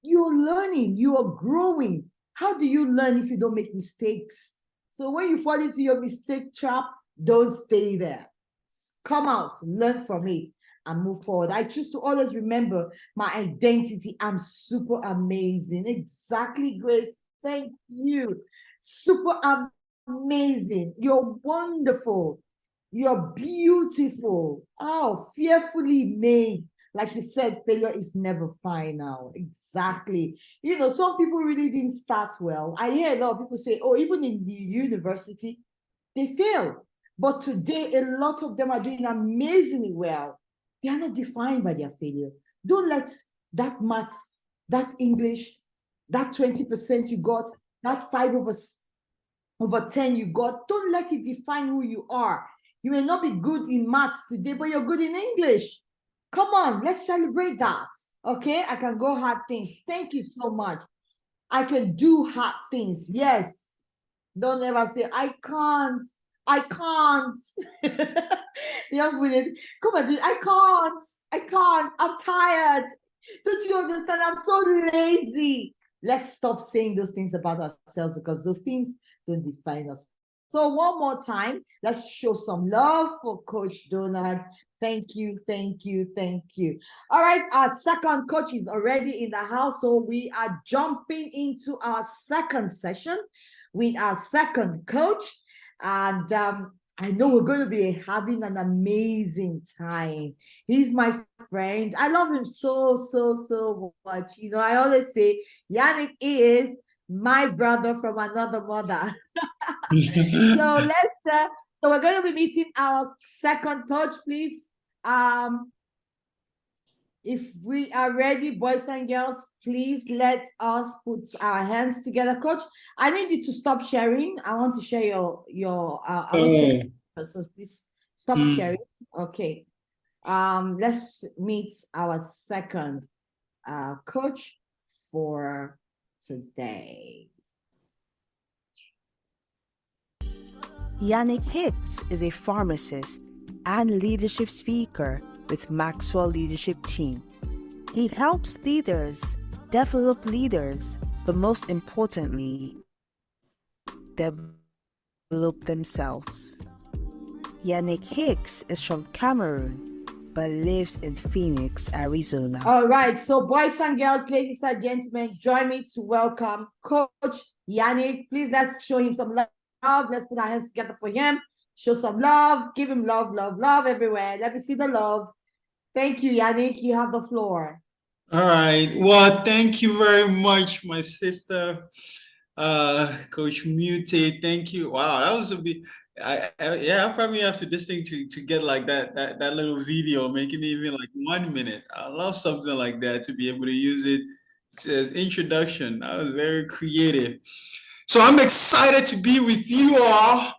S1: You're learning. You are growing. How do you learn if you don't make mistakes? So when you fall into your mistake trap, don't stay there. Come out, learn from it, and move forward. I choose to always remember my identity. I'm super amazing. Exactly, Grace. Thank you. Super amazing. You're wonderful. You're beautiful. Oh, fearfully made. Like you said, failure is never final. Exactly. Some people really didn't start well. I hear a lot of people say, oh, even in the university, they fail. But today, a lot of them are doing amazingly well. They are not defined by their failure. Don't let that maths, that English, that 20% you got, that 5/10 you got, don't let it define who you are. You may not be good in maths today, but you're good in English. Come on, let's celebrate that. Okay, I can go hard things. Thank you so much. I can do hard things. Yes. Don't ever say, I can't. I can't. Young women, come on, dude. I can't. I'm tired. Don't you understand? I'm so lazy. Let's stop saying those things about ourselves because those things don't define us. So one more time, let's show some love for Coach Donald. Thank you, thank you, thank you. All right, our second coach is already in the house, so we are jumping into our second session with our second coach. And I know we're going to be having an amazing time. He's my friend. I love him so, so, so much. I always say, Yannick is my brother from another mother. So so we're going to be meeting our second coach, please. If we are ready, boys and girls, please let us put our hands together. Coach, I need you to stop sharing. I want to share your so please stop sharing. Okay. Let's meet our second coach for today.
S5: Yannick Hicks is a pharmacist and leadership speaker with Maxwell Leadership Team. He helps leaders develop leaders, but most importantly, develop themselves. Yannick Hicks is from Cameroon, but lives in Phoenix, Arizona.
S1: All right, so boys and girls, ladies and gentlemen, join me to welcome Coach Yannick. Please, let's show him some love. Let's put our hands together for him. Show some love. Give him love, love, love everywhere. Let me see the love. Thank you, Yannick. You have the floor.
S6: All right. Well, thank you very much, my sister, Coach Mute. Thank you. Wow, that was a bit. I probably have to this thing to get like that little video, making it even like 1 minute. I love something like that to be able to use it as introduction. That was very creative. So I'm excited to be with you all.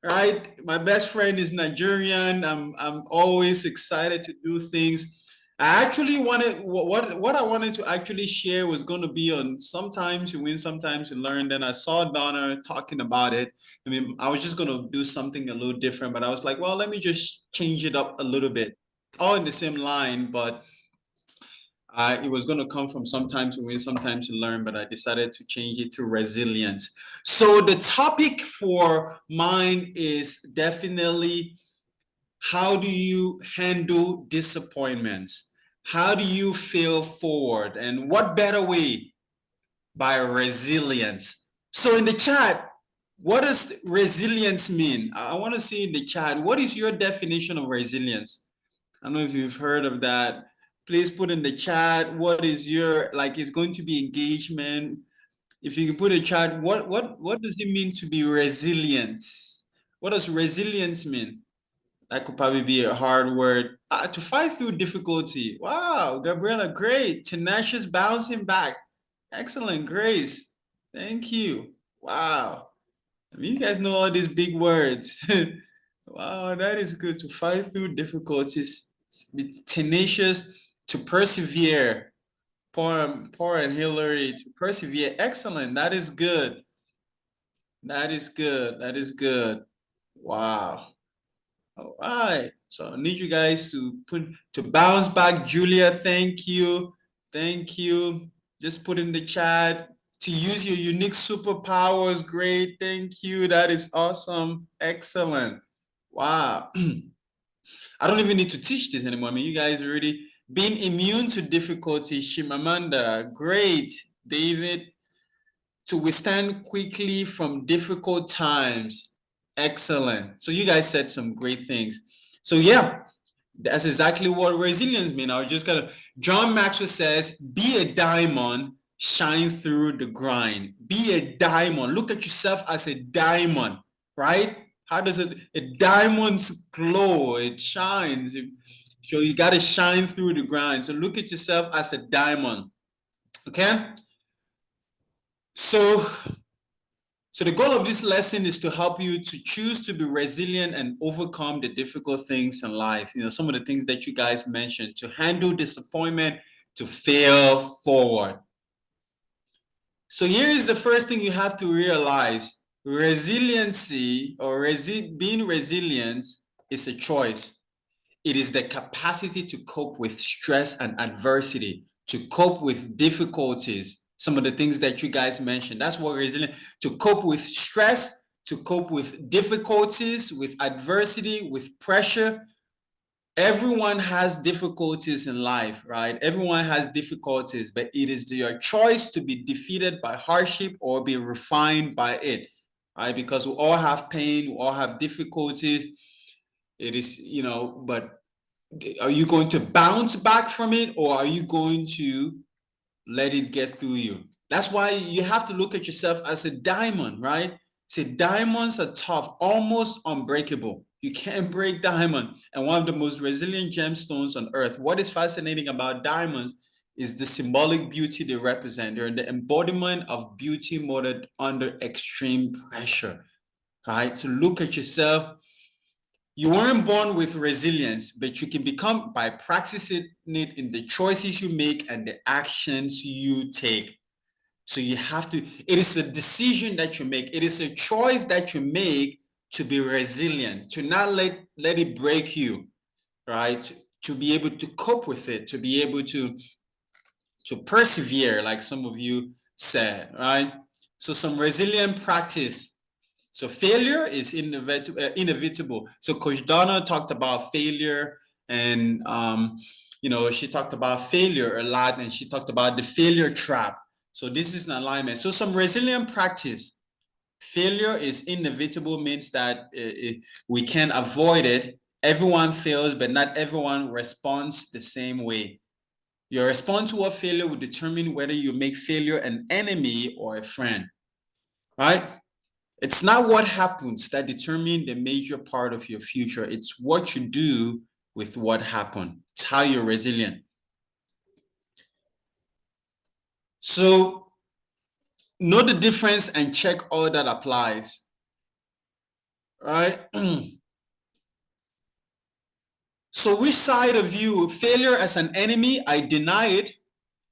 S6: Right, my best friend is Nigerian. I'm always excited to do things. I actually wanted what I wanted to actually share was going to be on sometimes you win, sometimes you learn. Then I saw Donna talking about it. I mean, I was just going to do something a little different, but I was like, well, let me just change it up a little bit. All in the same line, but It was going to come from sometimes to win, sometimes to learn, but I decided to change it to resilience. So the topic for mine is definitely, how do you handle disappointments? How do you fail forward? And what better way? By resilience. So in the chat, what does resilience mean? I want to see in the chat, what is your definition of resilience? I don't know if you've heard of that. Please put in the chat, what is your, like, it's going to be engagement. If you can put in chat, what does it mean to be resilient? What does resilience mean? That could probably be a hard word. To fight through difficulty. Wow, Gabriela, great. Tenacious bouncing back. Excellent, Grace. Thank you. Wow. I mean, you guys know all these big words. Wow, that is good. To fight through difficulties, be tenacious, to persevere. Paul and Hillary, to persevere. Excellent. That is good. That is good. That is good. Wow. All right. So I need you guys to bounce back. Julia, thank you. Thank you. Just put in the chat. To use your unique superpowers. Great. Thank you. That is awesome. Excellent. Wow. I don't even need to teach this anymore. I mean, you guys already being immune to difficulty. Shimamanda, great. David, to withstand quickly from difficult times. Excellent. So you guys said some great things. So yeah, that's exactly what resilience means. I was just gonna, John Maxwell says, be a diamond, shine through the grind. Be a diamond. Look at yourself as a diamond, right? How does it, a diamond's glow, it shines. So you got to shine through the grind. So look at yourself as a diamond, okay? So the goal of this lesson is to help you to choose to be resilient and overcome the difficult things in life. You know, some of the things that you guys mentioned, to handle disappointment, to fail forward. So here is the first thing you have to realize. Resiliency or being resilient is a choice. It is the capacity to cope with stress and adversity, to cope with difficulties. Some of the things that you guys mentioned, that's what resilient, to cope with stress, to cope with difficulties, with adversity, with pressure. Everyone has difficulties in life, right? Everyone has difficulties, but it is your choice to be defeated by hardship or be refined by it, right? Because we all have pain, we all have difficulties. It is, you know, but are you going to bounce back from it, or are you going to let it get through you? That's why you have to look at yourself as a diamond, right? See, diamonds are tough, almost unbreakable. You can't break diamond. And one of the most resilient gemstones on earth. What is fascinating about diamonds is the symbolic beauty they represent. They're the embodiment of beauty molded under extreme pressure, right? So look at yourself. You weren't born with resilience, but you can become by practicing it in the choices you make and the actions you take. So you have to, it is a decision that you make. It is a choice that you make to be resilient, to not let it break you, right? To be able to cope with it, to be able to persevere, like some of you said, right? So some resilient practice. So failure is inevitable. So Coach Donna talked about failure, and you know, she talked about failure a lot, and she talked about the failure trap. So this is an alignment. So some resilient practice. Failure is inevitable, means that we can't avoid it. Everyone fails, but not everyone responds the same way. Your response to a failure will determine whether you make failure an enemy or a friend, right? It's not what happens that determines the major part of your future. It's what you do with what happened. It's how you're resilient. So know the difference and check all that applies, right? So which side of you, failure as an enemy, I deny it,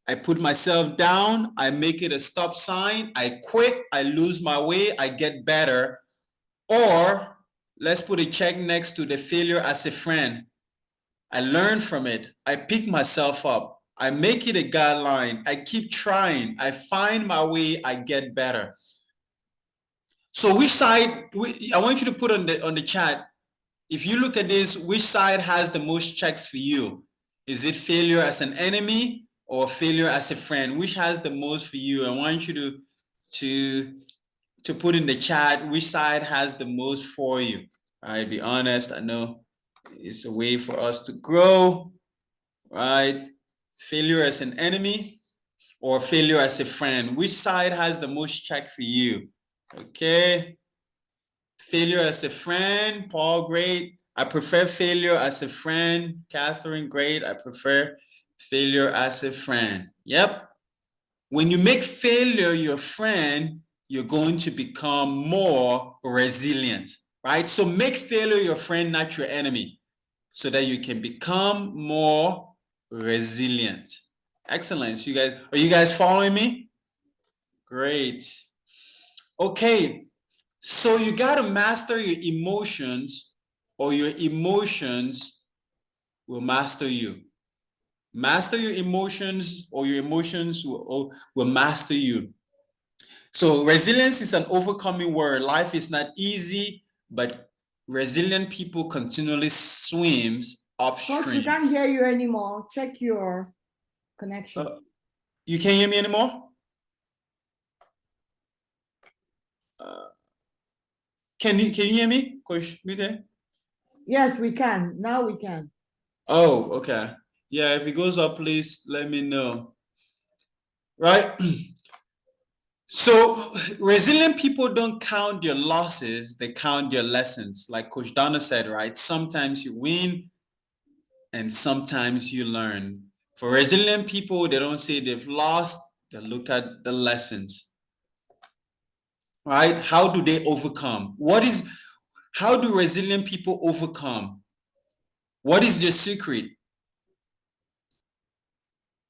S6: I put myself down, I make it a stop sign, I quit, I lose my way, I get better. Or let's put a check next to the failure as a friend. I learn from it, I pick myself up, I make it a guideline. I keep trying. I find my way. I get better. So which side, I want you to put on the chat, if you look at this, which side has the most checks for you? Is it failure as an enemy or failure as a friend? Which has the most for you? I want you to put in the chat which side has the most for you. All right, be honest. I know it's a way for us to grow, right? Failure as an enemy or failure as a friend? Which side has the most check for you? Okay. Failure as a friend, Paul, great. I prefer failure as a friend. Catherine, great. I prefer failure as a friend. Yep. When you make failure your friend, you're going to become more resilient, right? So make failure your friend, not your enemy, so that you can become more resilient. Excellent. Are you guys following me? Great. Okay. So you got to master your emotions, or your emotions will master you. Master your emotions, or your emotions will master you. So resilience is an overcoming word. Life is not easy, but resilient people continually swims upstream.
S1: Coach, we can't hear you anymore. Check your connection.
S6: You can't hear me anymore? Can you hear me, Coach Mute?
S1: Yes, we can. Now we can.
S6: Oh, okay. Yeah, if it goes up, please let me know. Right? So resilient people don't count their losses, they count their lessons. Like Coach Donna said, right? Sometimes you win and sometimes you learn. For resilient people, they don't say they've lost, they look at the lessons. Right? How do they overcome? How do resilient people overcome? What is their secret?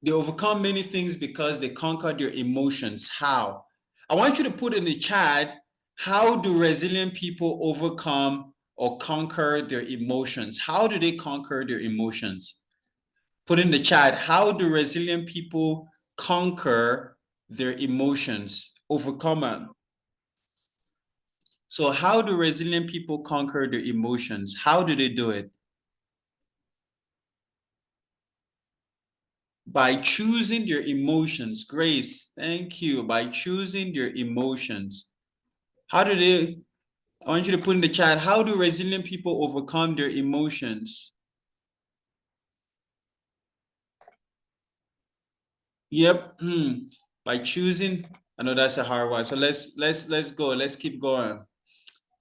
S6: They overcome many things because they conquer their emotions. How? I want you to put in the chat, how do resilient people overcome or conquer their emotions? How do they conquer their emotions? Put in the chat, how do resilient people conquer their emotions, overcome them? So how do resilient people conquer their emotions? How do they do it? By choosing their emotions. Grace, thank you. By choosing their emotions. How do they, I want you to put in the chat, how do resilient people overcome their emotions? Yep, by choosing, I know that's a hard one. So let's go, let's keep going.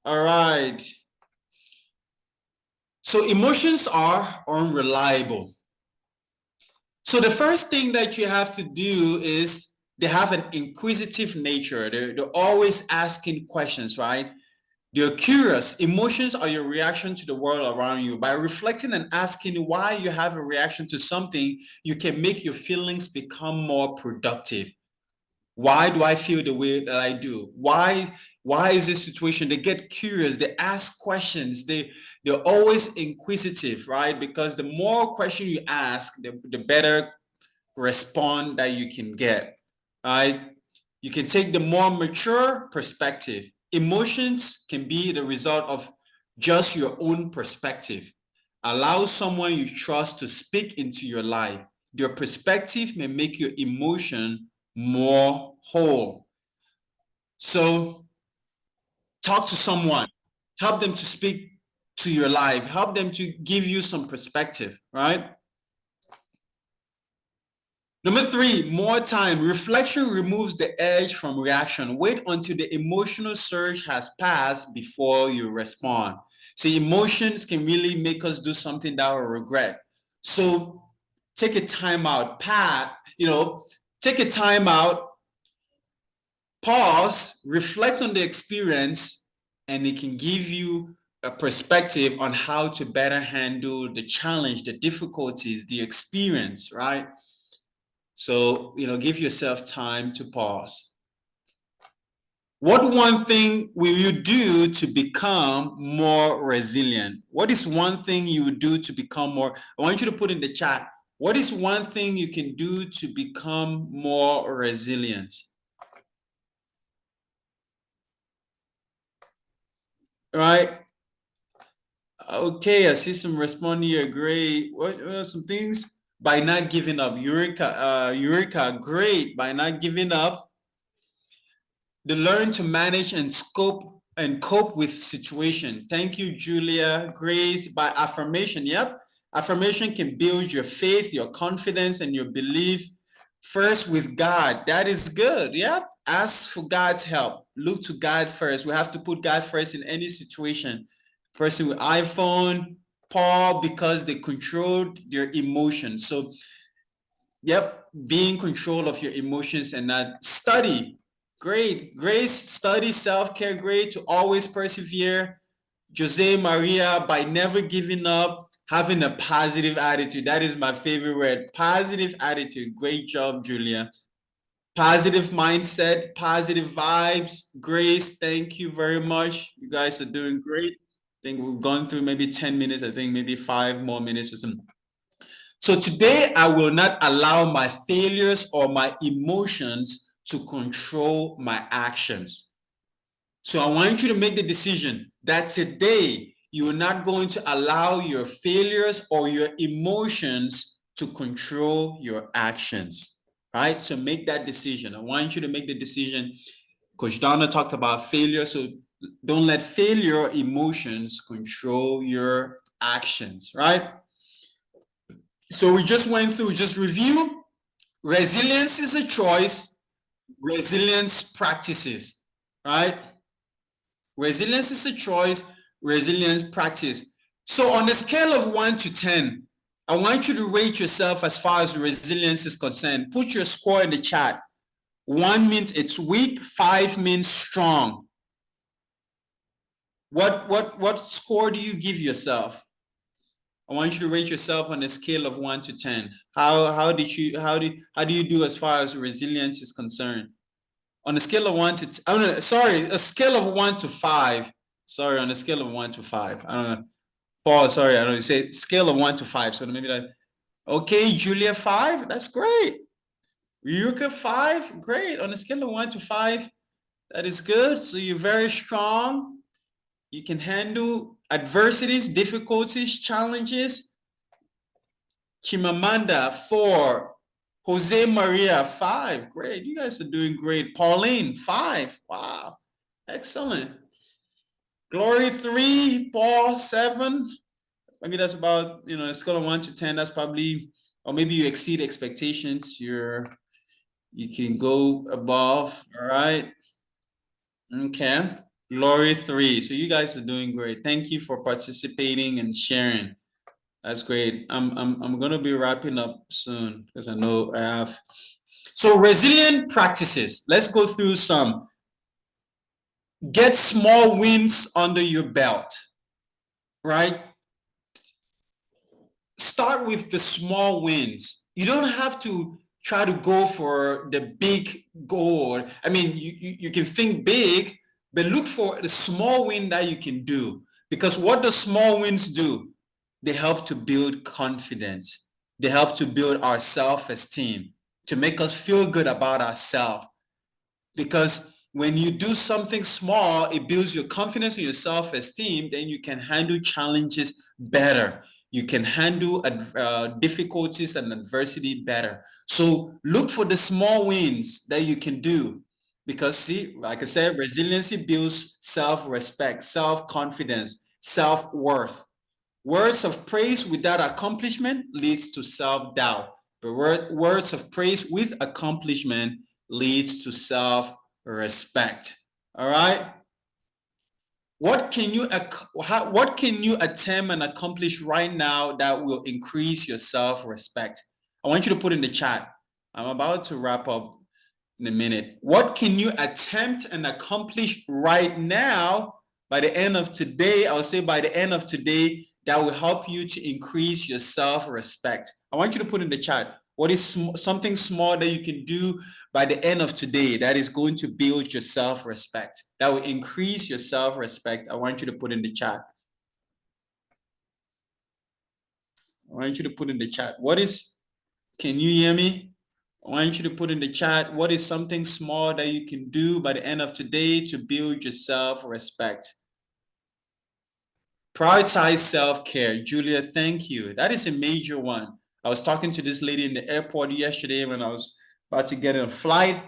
S6: All right. So emotions are unreliable. So the first thing that you have to do is they have an inquisitive nature. They're always asking questions, right? They're curious. Emotions are your reaction to the world around you. By reflecting and asking why you have a reaction to something, you can make your feelings become more productive. Why do I feel the way that I do? Why is this situation? They get curious. They ask questions. They're always inquisitive, right? Because the more question you ask, the better response that you can get, right? You can take the more mature perspective. Emotions can be the result of just your own perspective. Allow someone you trust to speak into your life. Their perspective may make your emotion more whole. So talk to someone, help them to speak to your life, help them to give you some perspective, right? Number 3, more time. Reflection removes the edge from reaction. Wait until the emotional surge has passed before you respond. See, emotions can really make us do something that we'll regret. So take a time out, take a time out, pause, reflect on the experience, and it can give you a perspective on how to better handle the challenge, the difficulties, the experience, right? So, give yourself time to pause. What one thing will you do to become more resilient? What is one thing you would do to become more? I want you to put in the chat, What is one thing you can do to become more resilient? Right? Okay, I see some respond here. Great. What are some things? By not giving up. Eureka, great. By not giving up. The learn to manage and cope with situation. Thank you, Julia. Grace, by affirmation. Yep. Affirmation can build your faith, your confidence, and your belief first with God. That is good. Yep. Ask for God's help. Look to God first. We have to put God first in any situation. Person with iPhone, Paul, because they controlled their emotions. So, yep, be in control of your emotions and not study. Great. Grace, study, self-care, great. To always persevere. Jose Maria, by never giving up, having a positive attitude. That is my favorite word. Positive attitude. Great job, Julia. Positive mindset, positive vibes. Grace, thank you very much. You guys are doing great. I think we've gone through maybe 10 minutes. I think maybe 5 more minutes or something. So today I will not allow my failures or my emotions to control my actions. So I want you to make the decision that today you are not going to allow your failures or your emotions to control your actions, right? So make that decision. I want you to make the decision. Coach Donna talked about failure, so don't let failure emotions control your actions, right? So we just went through, just review. Resilience is a choice. Resilience practices, right? Resilience is a choice. Resilience practice. So on the scale of 1 to 10, I want you to rate yourself as far as resilience is concerned. Put your score in the chat. 1 means it's weak, 5 means strong. What score do you give yourself? I want you to rate yourself on a scale of 1 to 10. How do you do as far as resilience is concerned? On a scale of 1 to a scale of 1 to 5. Sorry, on a scale of 1 to 5. I don't know. Paul, sorry, I don't know. You say scale of 1 to 5. So maybe that. Okay, Julia, 5. That's great. Ryuka, 5. Great. On a scale of 1 to 5, that is good. So you're very strong. You can handle adversities, difficulties, challenges. Chimamanda, 4. Jose Maria, 5. Great. You guys are doing great. Pauline, 5. Wow. Excellent. Glory, 3. Paul, 7. Maybe that's about, a scale of 1 to 10. That's probably, or maybe you exceed expectations. You can go above. All right. Okay. Glory, 3. So you guys are doing great. Thank you for participating and sharing. That's great. I'm gonna be wrapping up soon because I know I have. So resilient practices. Let's go through some. Get small wins under your belt, right? Start with the small wins. You don't have to try to go for the big goal. I mean, you can think big, but look for the small win that you can do. Because what the small wins do? They help to build confidence. They help to build our self-esteem, to make us feel good about ourselves. Because when you do something small, it builds your confidence and your self-esteem, then you can handle challenges better. You can handle difficulties and adversity better. So look for the small wins that you can do. Because see, like I said, resiliency builds self-respect, self-confidence, self-worth. Words of praise without accomplishment leads to self-doubt. But words of praise with accomplishment leads to self-respect. All right. What can you attempt and accomplish right now that will increase your self-respect? I want you to put in the chat. I'm about to wrap up in a minute. What can you attempt and accomplish right now by the end of today? I would say by the end of today, that will help you to increase your self-respect. I want you to put in the chat, what is something small that you can do by the end of today that is going to build your self-respect, that will increase your self-respect? I want you to put in the chat. I want you to put in the chat. What is Can you hear me? I want you to put in the chat, what is something small that you can do by the end of today to build your self-respect? Prioritize self-care. Julia, thank you. That is a major one. I was talking to this lady in the airport yesterday when I was about to get on a flight,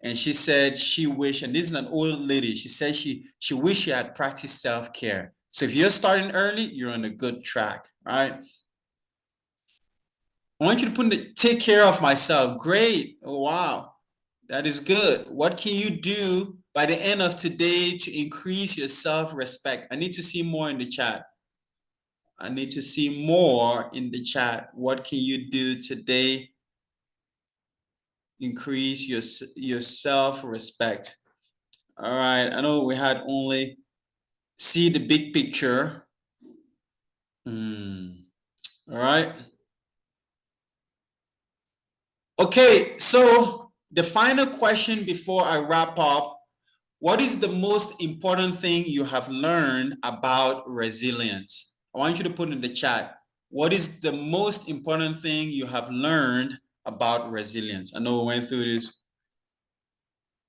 S6: and she said she wished, and this is an old lady, she said she wished she had practiced self-care. So if you're starting early, you're on a good track, right? I want you to put in the, take care of myself. Great. Oh, wow. That is good. What can you do by the end of today to increase your self-respect? I need to see more in the chat. I need to see more in the chat. What can you do today? Increase your self-respect. All right. I know we had only see the big picture. All right. Okay, so the final question before I wrap up, what is the most important thing you have learned about resilience? I want you to put in the chat, what is the most important thing you have learned about resilience? I know we went through this.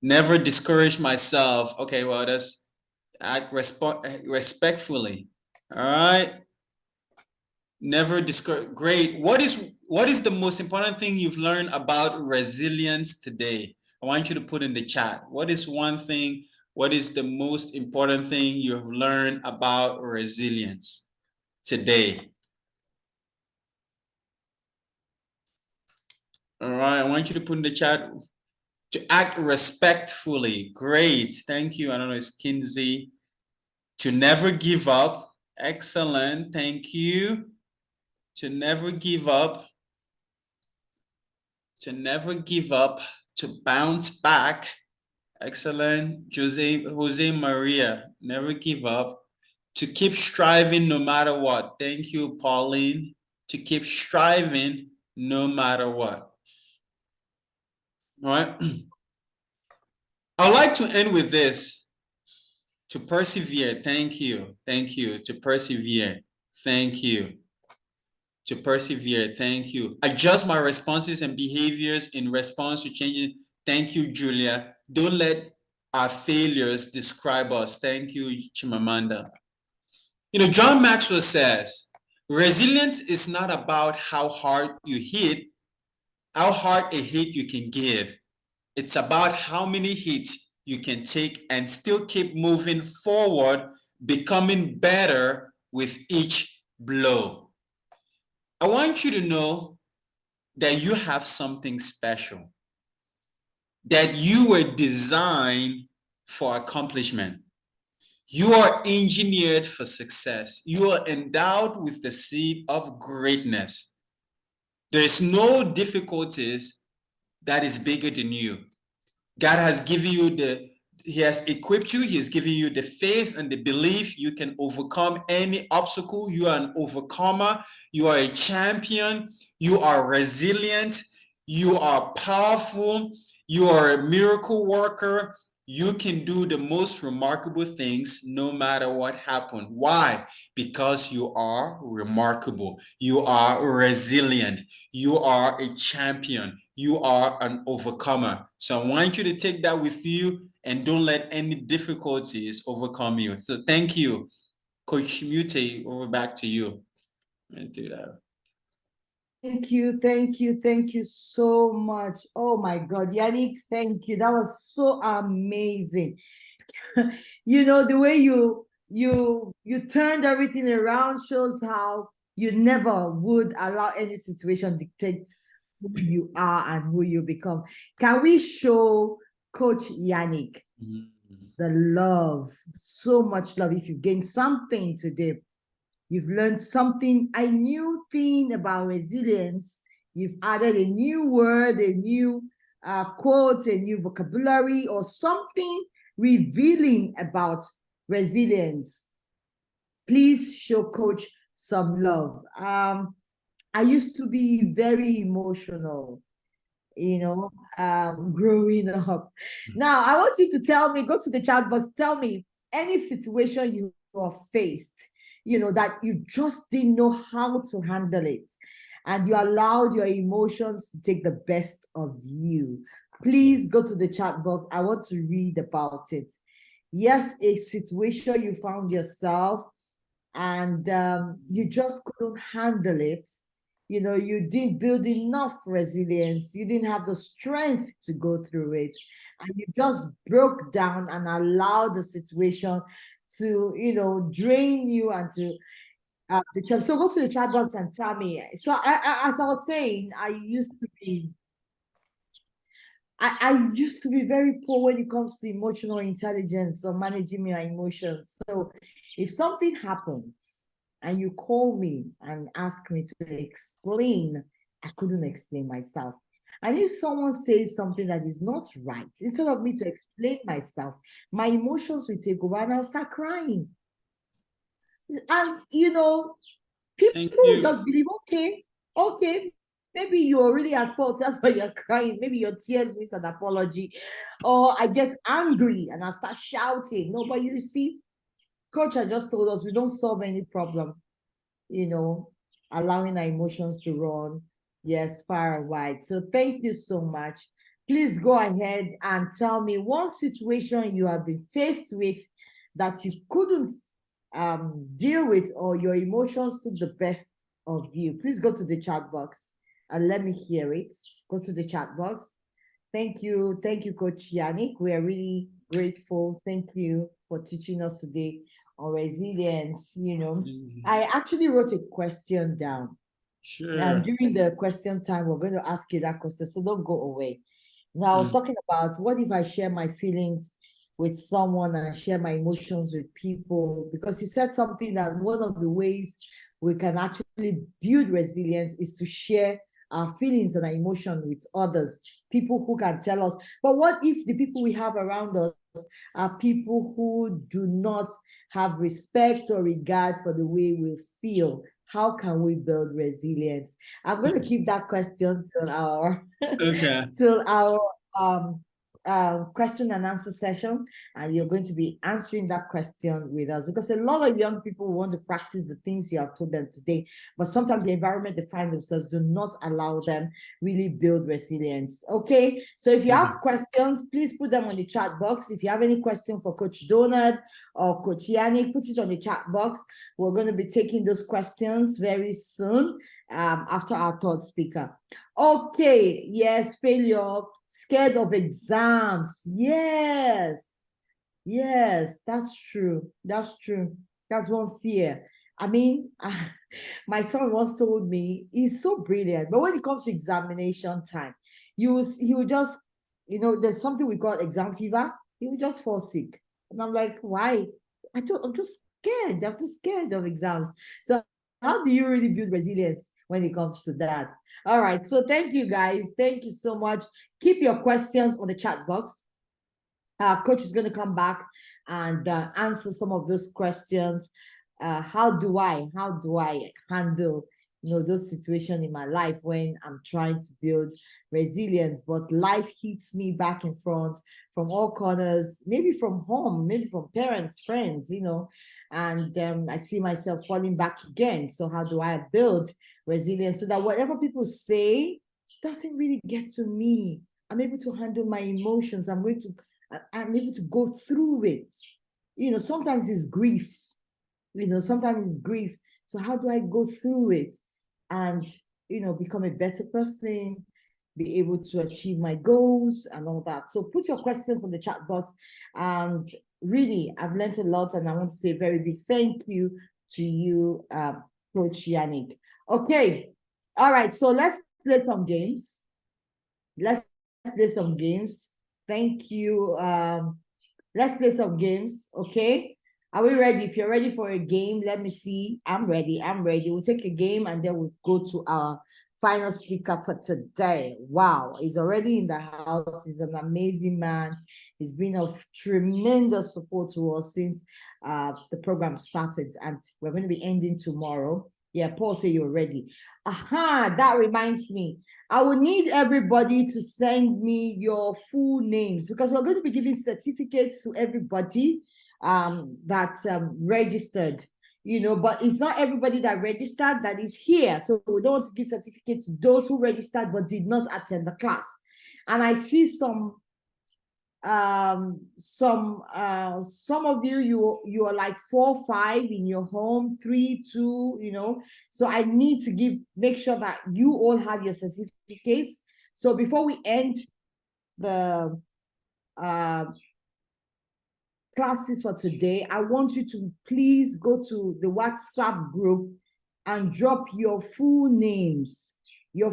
S6: Never discourage myself. Okay, well, that's act respectfully. All right. Never discourage. Great. What is the most important thing you've learned about resilience today? I want you to put in the chat. What is one thing? What is the most important thing you've learned about resilience today? All right. I want you to put in the chat to act respectfully. Great. Thank you. I don't know, it's Kinsey. To never give up. Excellent. Thank you. To never give up. To never give up, to bounce back. Excellent. Jose Maria, never give up. To keep striving no matter what. Thank you, Pauline. To keep striving no matter what. All right. I'd like to end with this. To persevere. Thank you. Thank you. To persevere. Thank you. To persevere. Thank you. Adjust my responses and behaviors in response to changing. Thank you, Julia. Don't let our failures describe us. Thank you, Chimamanda. You know, John Maxwell says, resilience is not about how hard you hit, how hard a hit you can give. It's about how many hits you can take and still keep moving forward, becoming better with each blow. I want you to know that you have something special, that you were designed for accomplishment. You are engineered for success. You are endowed with the seed of greatness. There is no difficulties that is bigger than you. God has given you He has equipped you. He has given you the faith and the belief you can overcome any obstacle. You are an overcomer. You are a champion. You are resilient. You are powerful. You are a miracle worker. You can do the most remarkable things no matter what happened. Why? Because you are remarkable. You are resilient. You are a champion. You are an overcomer. So I want you to take that with you and don't let any difficulties overcome you. So thank you, Coach Mute. Over back to you. Do that.
S1: Thank you, thank you, thank you so much. Oh my God, Yannick, thank you. That was so amazing. You know, the way you turned everything around shows how you never would allow any situation dictate who you are and who you become. Can we show Coach Yannick the love, so much love? If you gained something today, you've learned something, a new thing about resilience. You've added a new word, a new quote, a new vocabulary, or something revealing about resilience. Please show Coach some love. I used to be very emotional, you know, growing up. Now, I want you to tell me, go to the chat box, tell me any situation you are faced, you know, that you just didn't know how to handle it. and you allowed your emotions to take the best of you. Please go to the chat box. I want to read about it. Yes, a situation you found yourself and you just couldn't handle it. You know, you didn't build enough resilience. You didn't have the strength to go through it. And you just broke down and allowed the situation to, you know, drain you and to determine. So go to the chat box and tell me. So as I was saying, I used to be very poor when it comes to emotional intelligence or managing your emotions. So if something happens and you call me and ask me to explain, I couldn't explain myself. And if someone says something that is not right, instead of me to explain myself, my emotions will take over and I'll start crying. And, you know, people just believe, okay, maybe you're really at fault. That's why you're crying. Maybe your tears means an apology. Or I get angry and I start shouting. No, but you see, Coach had just told us we don't solve any problem, you know, allowing our emotions to run, yes, far and wide. So thank you so much. Please go ahead and tell me one situation you have been faced with that you couldn't deal with, or your emotions took the best of you. Please go to the chat box and let me hear it. Go to the chat box. Thank you, Coach Yannick. We are really grateful. Thank you for teaching us today on resilience. You know, I actually wrote a question down.
S6: Sure.
S1: And during the question time, we're going to ask you that question, so don't go away. Now, I was talking about what if I share my feelings with someone and share my emotions with people, because you said something that one of the ways we can actually build resilience is to share our feelings and our emotion with others, people who can tell us. But what if the people we have around us are people who do not have respect or regard for the way we feel? How can we build resilience? I'm going to keep that question till our question and answer session, and you're going to be answering that question with us, because a lot of young people want to practice the things you have told them today, but sometimes the environment they find themselves do not allow them really build resilience. Okay, so if you have questions, please put them on the chat box. If you have any question for Coach Donald or Coach Yannick, put it on the chat box. We're going to be taking those questions very soon after our third speaker. Okay, yes, failure, scared of exams. Yes, that's true. That's one fear. I mean, my son once told me, he's so brilliant, but when it comes to examination time, he will just, you know, there's something we call exam fever. He will just fall sick. And I'm like, why? I'm just scared. I'm just scared of exams. So how do you really build resilience when it comes to that? All right, so thank you guys. Thank you so much. Keep your questions on the chat box. Coach is going to come back and answer some of those questions. How do I handle, you know, those situations in my life when I'm trying to build resilience, but life hits me back in front from all corners, maybe from home, maybe from parents, friends, you know, and I see myself falling back again. So how do I build resilience so that whatever people say doesn't really get to me? I'm able to handle my emotions. I'm able to go through it. You know, sometimes it's grief. So how do I go through it and, you know, become a better person, be able to achieve my goals and all that? So put your questions on the chat box. And really, I've learned a lot, and I want to say a very big thank you to you, Coach Yannick. Okay. All right. So let's play some games. Thank you. Let's play some games. Okay. Are we ready? If you're ready for a game, let me see. I'm ready. We'll take a game and then we'll go to our final speaker for today. Wow, he's already in the house. He's an amazing man. He's been of tremendous support to us since the program started, and we're going to be ending tomorrow. Yeah, Paul, say you're ready. That reminds me. I will need everybody to send me your full names, because we're going to be giving certificates to everybody that registered. you know, but it's not everybody that registered that is here. So we don't want to give certificate to those who registered but did not attend the class. And I see some of you are like 4, 5 in your home, 3, 2, you know. So I need to make sure that you all have your certificates. So before we end the classes for today, I want you to please go to the WhatsApp group and drop your full names on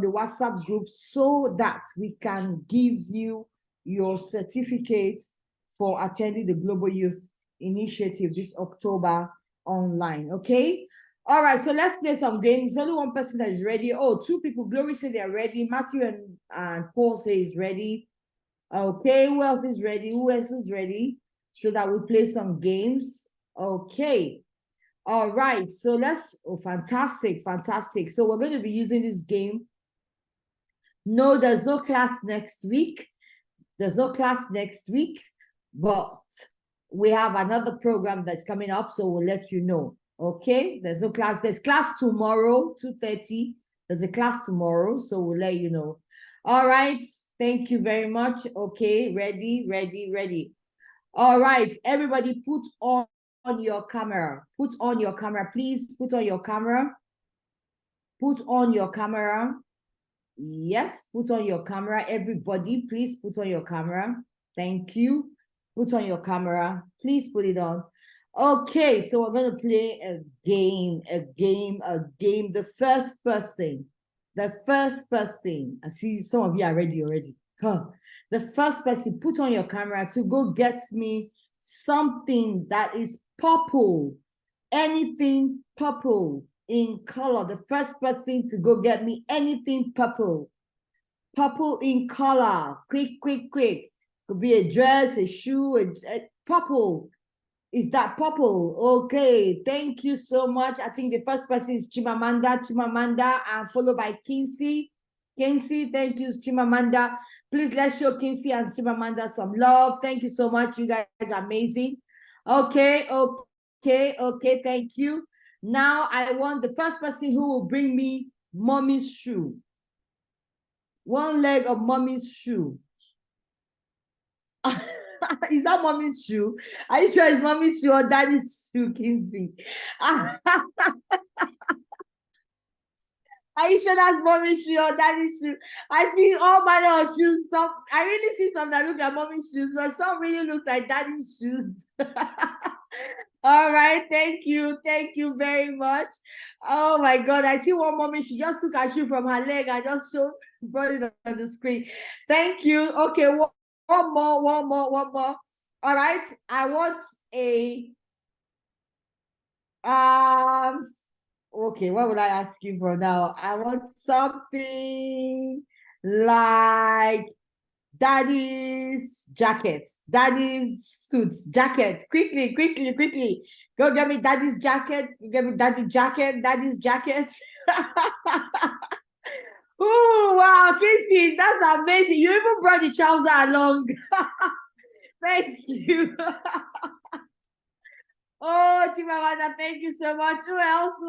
S1: the WhatsApp group so that we can give you your certificate for attending the Global Youth Initiative this October online, okay? All right, so let's play some games. There's only one person that is ready. Oh, 2 people. Glory said they're ready. Matthew and Paul say is ready. Okay, who else is ready? Who else is ready? So that we play some games. Okay. All right, so fantastic. So we're going to be using this game. No, there's no class next week. But we have another program that's coming up, so we'll let you know. Okay, there's no class. There's class tomorrow, 2:30. There's a class tomorrow, so we'll let you know. All right, thank you very much. Okay, ready. All right, everybody put on your camera. Put on your camera, please. Put on your camera. Yes, put on your camera. Everybody, please put on your camera. Thank you. Put on your camera. Please put it on. Okay, so we're going to play a game. The first person. I see some of you are ready already. Huh. The first person, put on your camera to go get me something that is purple. Anything purple in color. The first person to go get me anything purple. Purple in color. Quick. Could be a dress, a shoe, a purple. Is that purple? Okay, thank you so much. I think the first person is Chimamanda, and followed by Kinsey. Kinsey, thank you, Chimamanda. Please let's show Kinsey and Chimamanda some love. Thank you so much. You guys are amazing. Okay, thank you. Now I want the first person who will bring me mommy's shoe. One leg of mommy's shoe. Is that mommy's shoe? Are you sure it's mommy's shoe or daddy's shoe, Kinsey? Are you sure that's mommy's shoe or daddy's shoe? I see all manner of shoes. I really see some that look like mommy's shoes, but some really look like daddy's shoes. All right, thank you very much. Oh my God, I see one mommy. She just took her shoe from her leg and just brought it on the screen. Thank you. Okay, one more. All right, I want a okay, what would I ask you for now? I want something like daddy's jackets, daddy's suits, jackets. Quickly. Go get me daddy's jacket. Daddy's jacket. Oh, wow, Casey, that's amazing. You even brought the trouser along. Thank you. Oh, Chimamanda, thank you so much. Who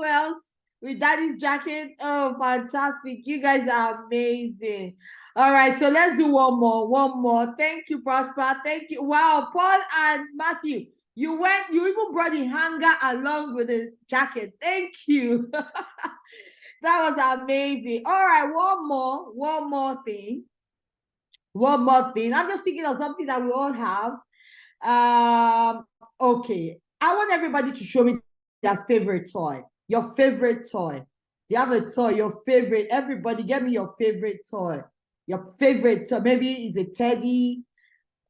S1: else? With daddy's jacket. Oh, fantastic. You guys are amazing. All right, so let's do one more. Thank you, Prosper. Thank you. Wow, Paul and Matthew, you even brought the hanger along with the jacket. Thank you. That was amazing. All right, one more thing. I'm just thinking of something that we all have. Okay, I want everybody to show me their favorite toy. Your favorite toy. Do you have a toy? Your favorite. Everybody, get me your favorite toy. Your favorite toy. Maybe it's a teddy.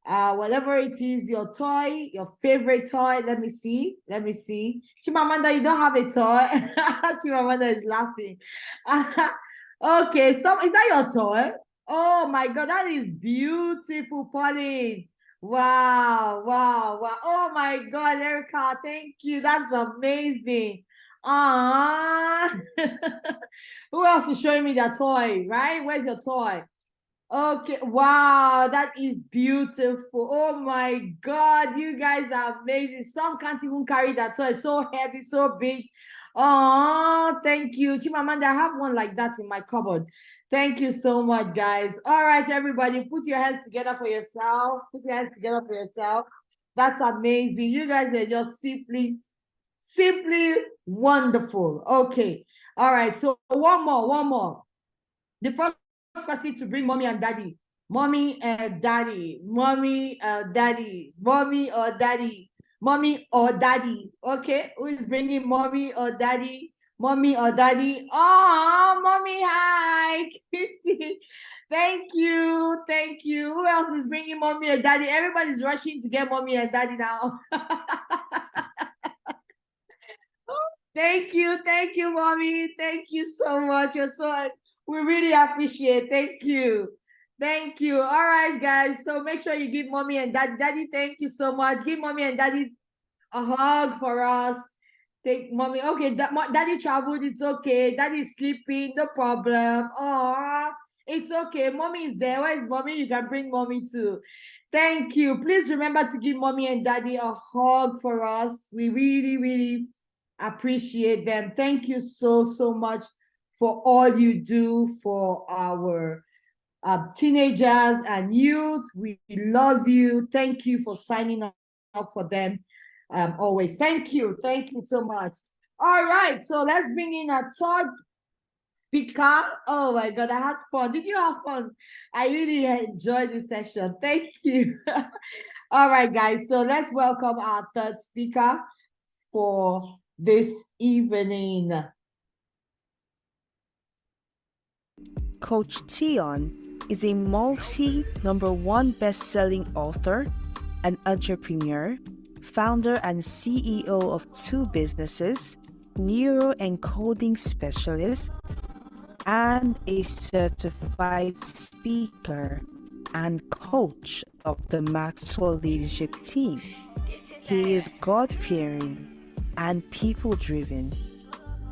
S1: Whatever it is, your toy, your favorite toy. Let me see. Chimamanda, you don't have a toy. Chimamanda is laughing. Okay, is that your toy? Oh my God, that is beautiful, Pauline. Wow. Oh my God, Erica, thank you. That's amazing. Who else is showing me their toy, right? Where's your toy? Okay, wow, that is beautiful. Oh my God, you guys are amazing. Some can't even carry that toy. It's so heavy, so big. Oh, thank you. Chimamanda, I have one like that in my cupboard. Thank you so much, guys. All right, everybody, put your hands together for yourself. Put your hands together for yourself. That's amazing. You guys are just simply wonderful. Okay. All right. So one more. The first person to bring mommy and daddy. Mommy and daddy. Mommy, daddy. Mommy or daddy. Mommy or daddy. Okay. Who is bringing mommy or daddy? Mommy or daddy? Oh, mommy, hi. Thank you. Thank you. Who else is bringing mommy and daddy? Everybody's rushing to get mommy and daddy now. Thank you, mommy. Thank you so much. We really appreciate. Thank you. Thank you. All right, guys. So make sure you give mommy and daddy. Daddy, thank you so much. Give mommy and daddy a hug for us. Take mommy. Okay, daddy traveled. It's okay. Daddy's sleeping. No problem. Oh, it's okay. Mommy is there. Where is mommy? You can bring mommy too. Thank you. Please remember to give mommy and daddy a hug for us. We really appreciate them. Thank you so much for all you do for our teenagers and youth. We love you. Thank you for signing up for them always. Thank you so much. All right, so let's bring in a third speaker. Oh my God, I had fun. Did you have fun? I really enjoyed this session. Thank you. All right, guys, so let's welcome our third speaker for this evening.
S5: Coach Tion is a multi-number-1 best-selling author, an entrepreneur, founder and CEO of 2 businesses, neuroencoding specialist, and a certified speaker and coach of the Maxwell Leadership Team. He is God-fearing and people-driven.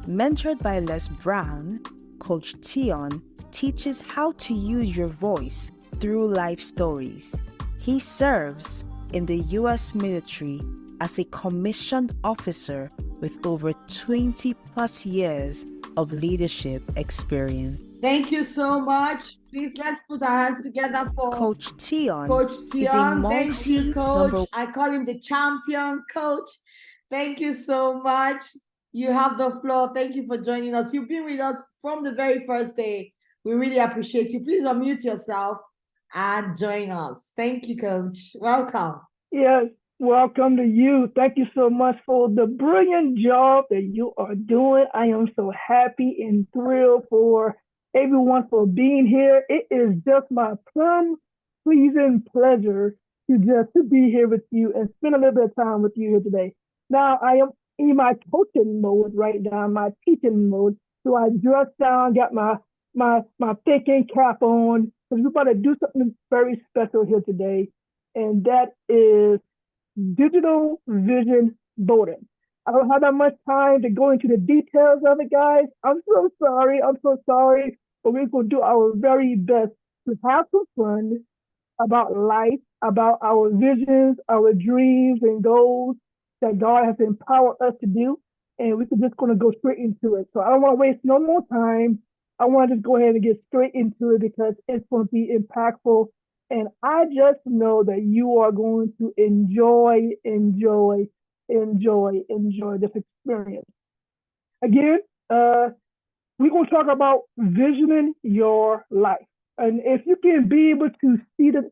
S5: Mentored by Les Brown, Coach Tion teaches how to use your voice through life stories. He serves in the U.S. military as a commissioned officer with over 20 plus years of leadership experience.
S1: Thank you so much. Please, let's put our hands together for
S5: Coach Tion.
S1: Coach
S5: is a
S1: Tion. Thank you, Coach.
S5: multi-number-
S1: I call him the champion coach. Thank you so much. You have the floor. Thank you for joining us. You've been with us from the very first day. We really appreciate you. Please unmute yourself and join us. Thank you, Coach. Welcome.
S7: Yes, welcome to you. Thank you so much for the brilliant job that you are doing. I am so happy and thrilled for everyone for being here. It is just my pleasing pleasure to be here with you and spend a little bit of time with you here today. Now, I am in my coaching mode right now, my teaching mode. So I dressed down, got my thinking cap on, because we're about to do something very special here today, and that is digital vision voting. I don't have that much time to go into the details of it, guys. I'm so sorry, but we're going to do our very best to have some fun about life, about our visions, our dreams and goals that God has empowered us to do, and we're just going to go straight into it. So I don't want to waste no more time. I want to just go ahead and get straight into it because it's going to be impactful. And I just know that you are going to enjoy this experience. Again, we're going to talk about visioning your life. And if you can be able to see the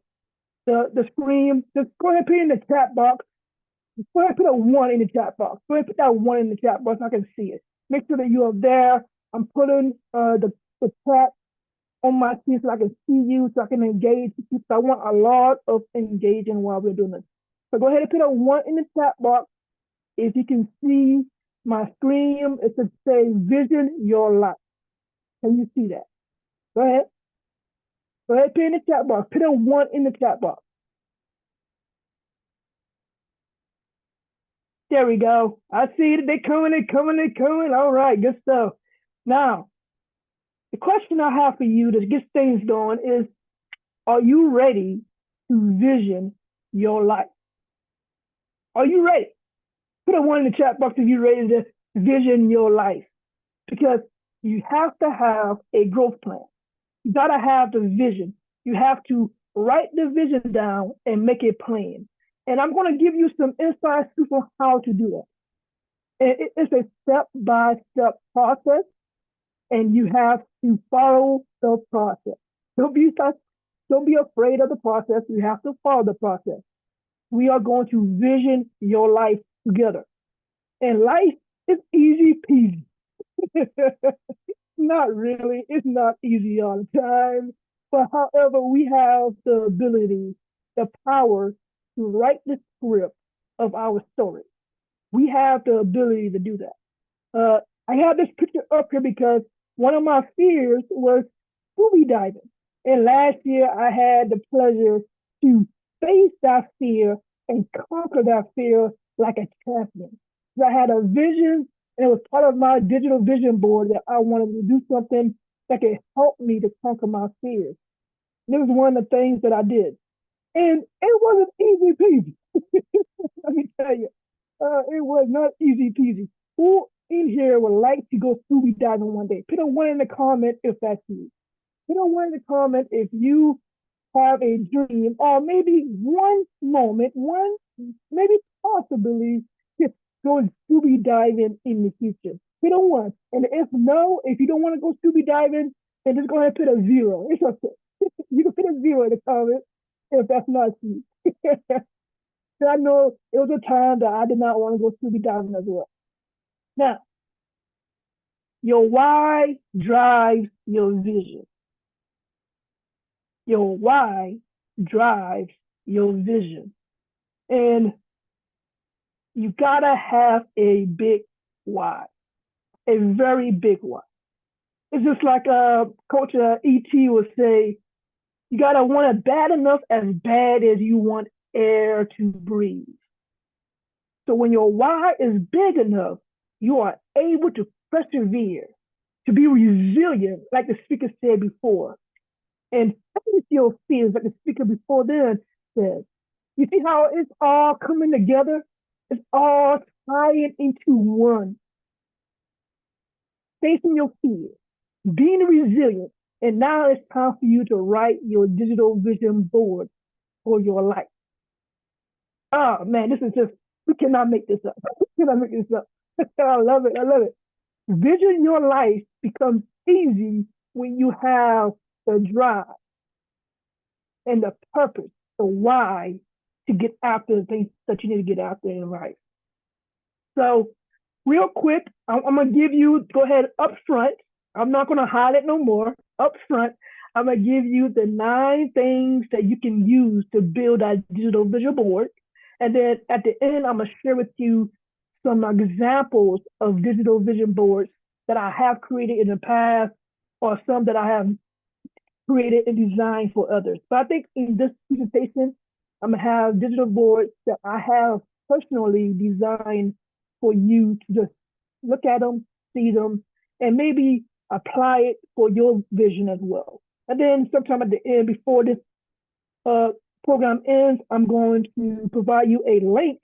S7: screen, just go ahead and put it in the chat box. Just go ahead and put a 1 in the chat box. Go ahead and put that 1 in the chat box so I can see it. Make sure that you are there. I'm putting the chat on my screen so I can see you, so I can engage with you. So I want a lot of engaging while we're doing this. So go ahead and put a 1 in the chat box. If you can see my screen, it should say vision your life. Can you see that? Go ahead. Go ahead, put it in the chat box. Put a 1 in the chat box. There we go. I see it. They're coming. All right, good stuff. Now, the question I have for you to get things going is, Are you ready to vision your life? Are you ready? Put a one in the chat box if you're ready to vision your life, because you have to have a growth plan. You gotta have the vision. You have to write the vision down and make a plan. And I'm gonna give you some inside scoop on how to do that. And it's a step-by-step process, and you have to follow the process. Don't be afraid of the process. You have to follow the process. We are going to vision your life together. And life is easy peasy. Not really. It's not easy all the time. But however, we have the ability, the power to write the script of our story. We have the ability to do that. I have this picture up here because one of my fears was scuba diving. And last year I had the pleasure to face that fear and conquer that fear like a champion. I had a vision, and it was part of my digital vision board that I wanted to do something that could help me to conquer my fears. And it was one of the things that I did. And it wasn't easy peasy. Let me tell you, it was not easy peasy. Who in here would like to go scuba diving one day? Put a one in the comment if that's you. Put a one in the comment if you have a dream, or maybe one moment, maybe possibly go scuba diving in the future. Put a one. And if no, if you don't want to go scuba diving, then just go ahead and put a 0. It's okay. You can put a 0 in the comments if that's not you. So I know it was a time that I did not want to go scuba diving as well. Now, your why drives your vision. Your why drives your vision. And you gotta have a big why, a very big why. It's just like Coach E.T. would say, you gotta want it bad enough, as bad as you want air to breathe. So when your why is big enough, you are able to persevere, to be resilient, like the speaker said before, and face your fears, like the speaker before then said. You see how it's all coming together? It's all tying into one. Facing your fears, being resilient, and now it's time for you to write your digital vision board for your life. Oh man, this is just, we cannot make this up. We cannot make this up. I love it. I love it. Vision your life becomes easy when you have the drive and the purpose, the why to get after the things that you need to get after in life. So real quick, I'm gonna give you, go ahead up front. I'm not gonna hide it no more. Up front, I'm gonna give you the 9 things that you can use to build that digital vision board. And then at the end, I'm gonna share with you some examples of digital vision boards that I have created in the past, or some that I have created and designed for others. But I think in this presentation, I'm gonna have digital boards that I have personally designed for you to just look at them, see them, and maybe apply it for your vision as well. And then sometime at the end, before this program ends, I'm going to provide you a link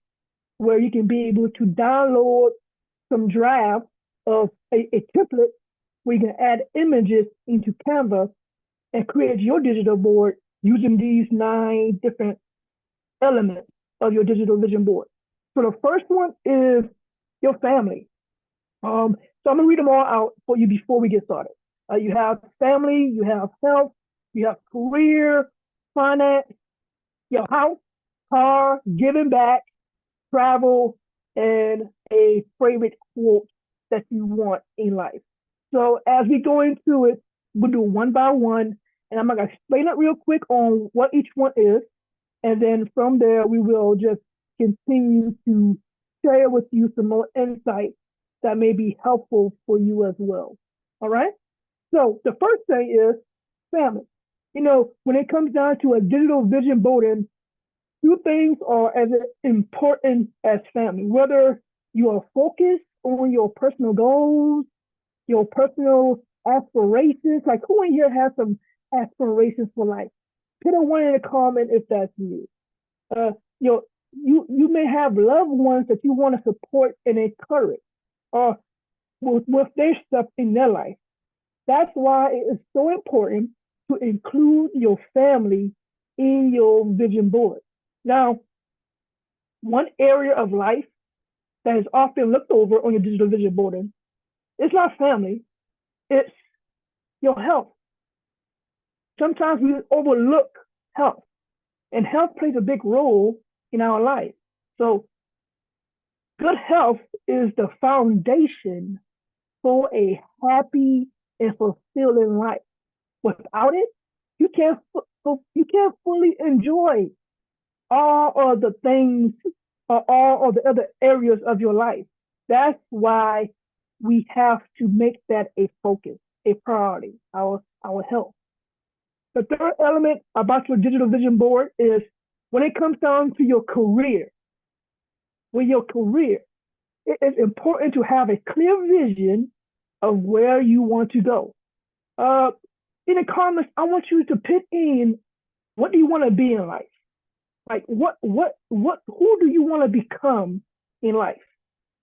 S7: where you can be able to download some drafts of a template where you can add images into Canva and create your digital board using these 9 different elements of your digital vision board. So the first one is your family. So I'm gonna read them all out for you before we get started. You have family, you have health, you have career, finance, your house, car, giving back, travel, and a favorite quote that you want in life. So as we go into it, we'll do one by one, and I'm gonna explain it real quick on what each one is. And then from there, we will just continue to share with you some more insights that may be helpful for you as well. All right? So the first thing is family. You know, when it comes down to a digital vision boarding, 2 things are as important as family. Whether you are focused on your personal goals, your personal aspirations, like who in here has some aspirations for life? Put a one in the comment if that's you. You may have loved ones that you want to support and encourage, or with their stuff in their life. That's why it is so important to include your family in your vision board. Now, one area of life that is often looked over on your digital vision boarding, it's not family, it's your health. Sometimes we overlook health, and health plays a big role in our life. So good health is the foundation for a happy and fulfilling life. Without it, you can't fully enjoy all of the things or all of the other areas of your life. That's why we have to make that a focus, a priority, our health. The third element about your digital vision board is when it comes down to your career. With your career, it is important to have a clear vision of where you want to go. In the comments, I want you to put in, what do you want to be in life? Like who do you want to become in life?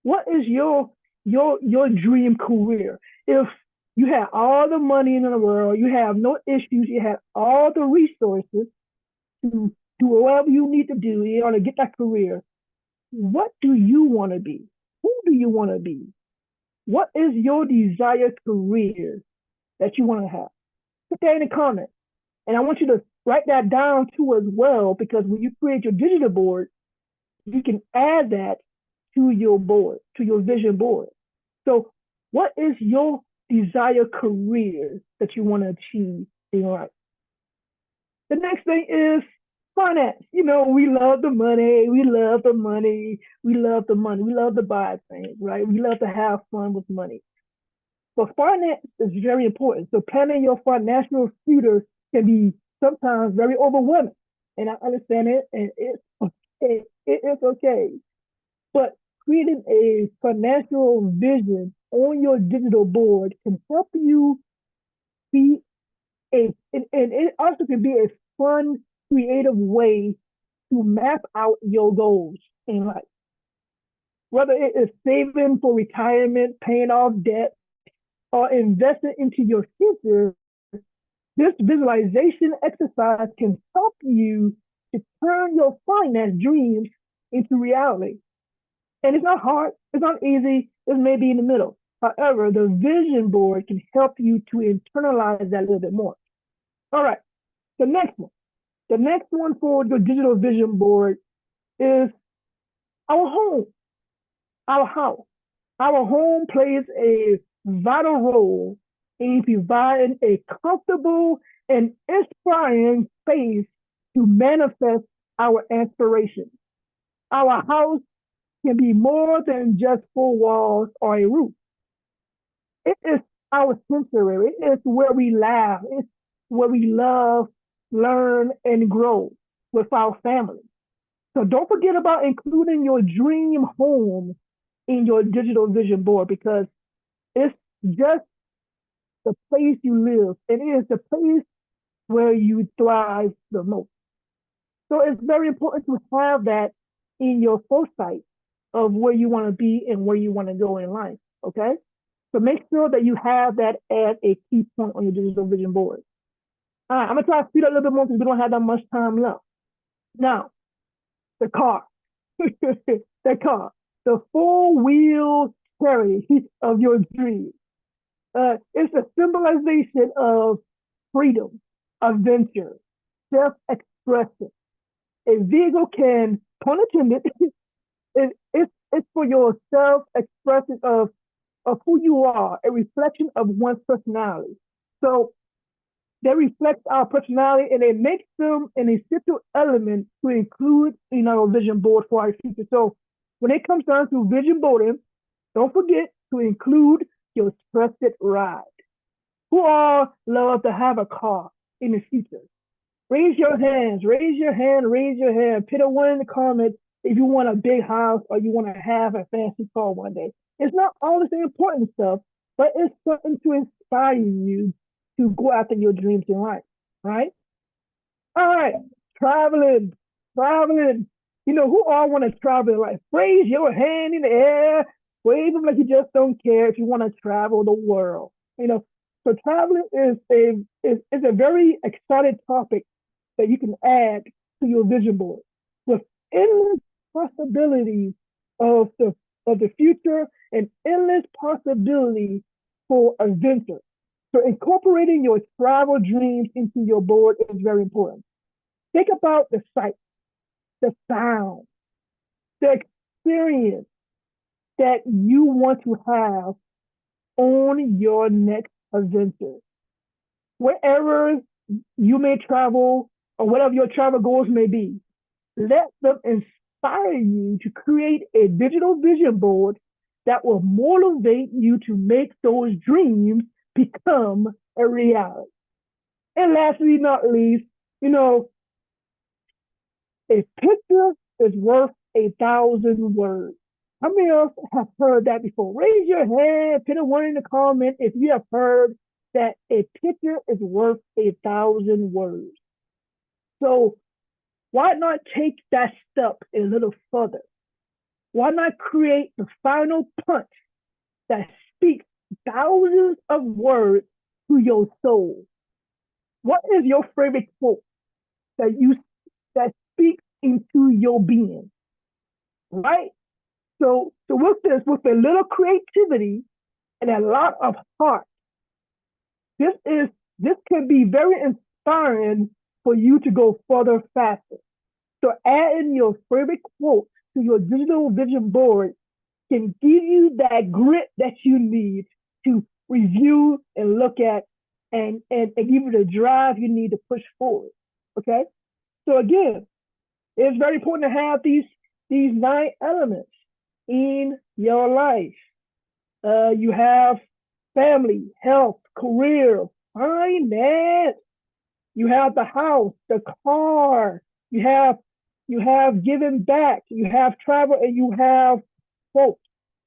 S7: What is your dream career? If you have all the money in the world, you have no issues, you have all the resources to do whatever you need to do in order to get that career, what do you want to be? Who do you want to be? What is your desired career that you want to have? Put that in the comments. And I want you to write that down too as well, because when you create your digital board, you can add that to your board, to your vision board. So what is your desired career that you want to achieve in life? The next thing is finance. You know, we love the money, we love the money, we love the money, we love to buy things, right? We love to have fun with money. But finance is very important. So planning your financial future can be sometimes very overwhelming. And I understand it, and it's okay. It is okay. But creating a financial vision on your digital board can help you be and it also can be a fun, creative way to map out your goals in life. Whether it is saving for retirement, paying off debt, or investing into your future, this visualization exercise can help you to turn your finance dreams into reality. And it's not hard, it's not easy, it's maybe in the middle. However, the vision board can help you to internalize that a little bit more. All right, the next one. The next one for your digital vision board is our home, our house. Our home plays a vital role in providing a comfortable and inspiring space to manifest our aspirations. Our house can be more than just four walls or a roof. It is our sanctuary. It is where we laugh. It's where we love, learn, and grow with our family. So don't forget about including your dream home in your digital vision board, because it's just the place you live. It is the place where you thrive the most. So it's very important to have that in your foresight of where you want to be and where you want to go in life, okay? So make sure that you have that as a key point on your digital vision board. All right, I'm gonna try to speed up a little bit more because we don't have that much time left. Now, the car, the car, the four-wheel chariot of your dreams. It's a symbolization of freedom, adventure, self-expression. A vehicle can, pun intended, it's for your self-expression of who you are, a reflection of one's personality. So they reflect our personality, and it makes them an essential element to include in our vision board for our future. So when it comes down to vision boarding, don't forget to include your trusted ride. Who all love to have a car in the future? Raise your hands, raise your hand, raise your hand. Put a one in the comments if you want a big house or you want to have a fancy car one day. It's not all this important stuff, but it's something to inspire you to go after your dreams in life, right? All right, traveling, traveling. You know, who all want to travel in life? Raise your hand in the air, wave them like you just don't care if you want to travel the world. You know, so traveling is a very exciting topic that you can add to your vision board with endless possibilities of the future and endless possibilities for adventure. So incorporating your travel dreams into your board is very important. Think about the sight, the sound, the experience that you want to have on your next adventure. Wherever you may travel or whatever your travel goals may be, let them inspire you to create a digital vision board that will motivate you to make those dreams become a reality. And lastly, not least, you know, a picture is worth 1,000 words. How many of us have heard that before? Raise your hand, put a one in the comment if you have heard that a picture is worth 1,000 words. So why not take that step a little further? Why not create the final punch that speaks thousands of words to your soul? What is your favorite quote that speaks into your being? Right? So with this, with a little creativity and a lot of heart, this can be very inspiring for you to go further faster. So adding your favorite quote to your digital vision board can give you that grit that you need to review and look at and give you the drive you need to push forward. Okay? So again, it's very important to have these 9 elements in your life. You have family, health, career, finance. You have the house, the car. You have giving back. You have travel, and you have quotes.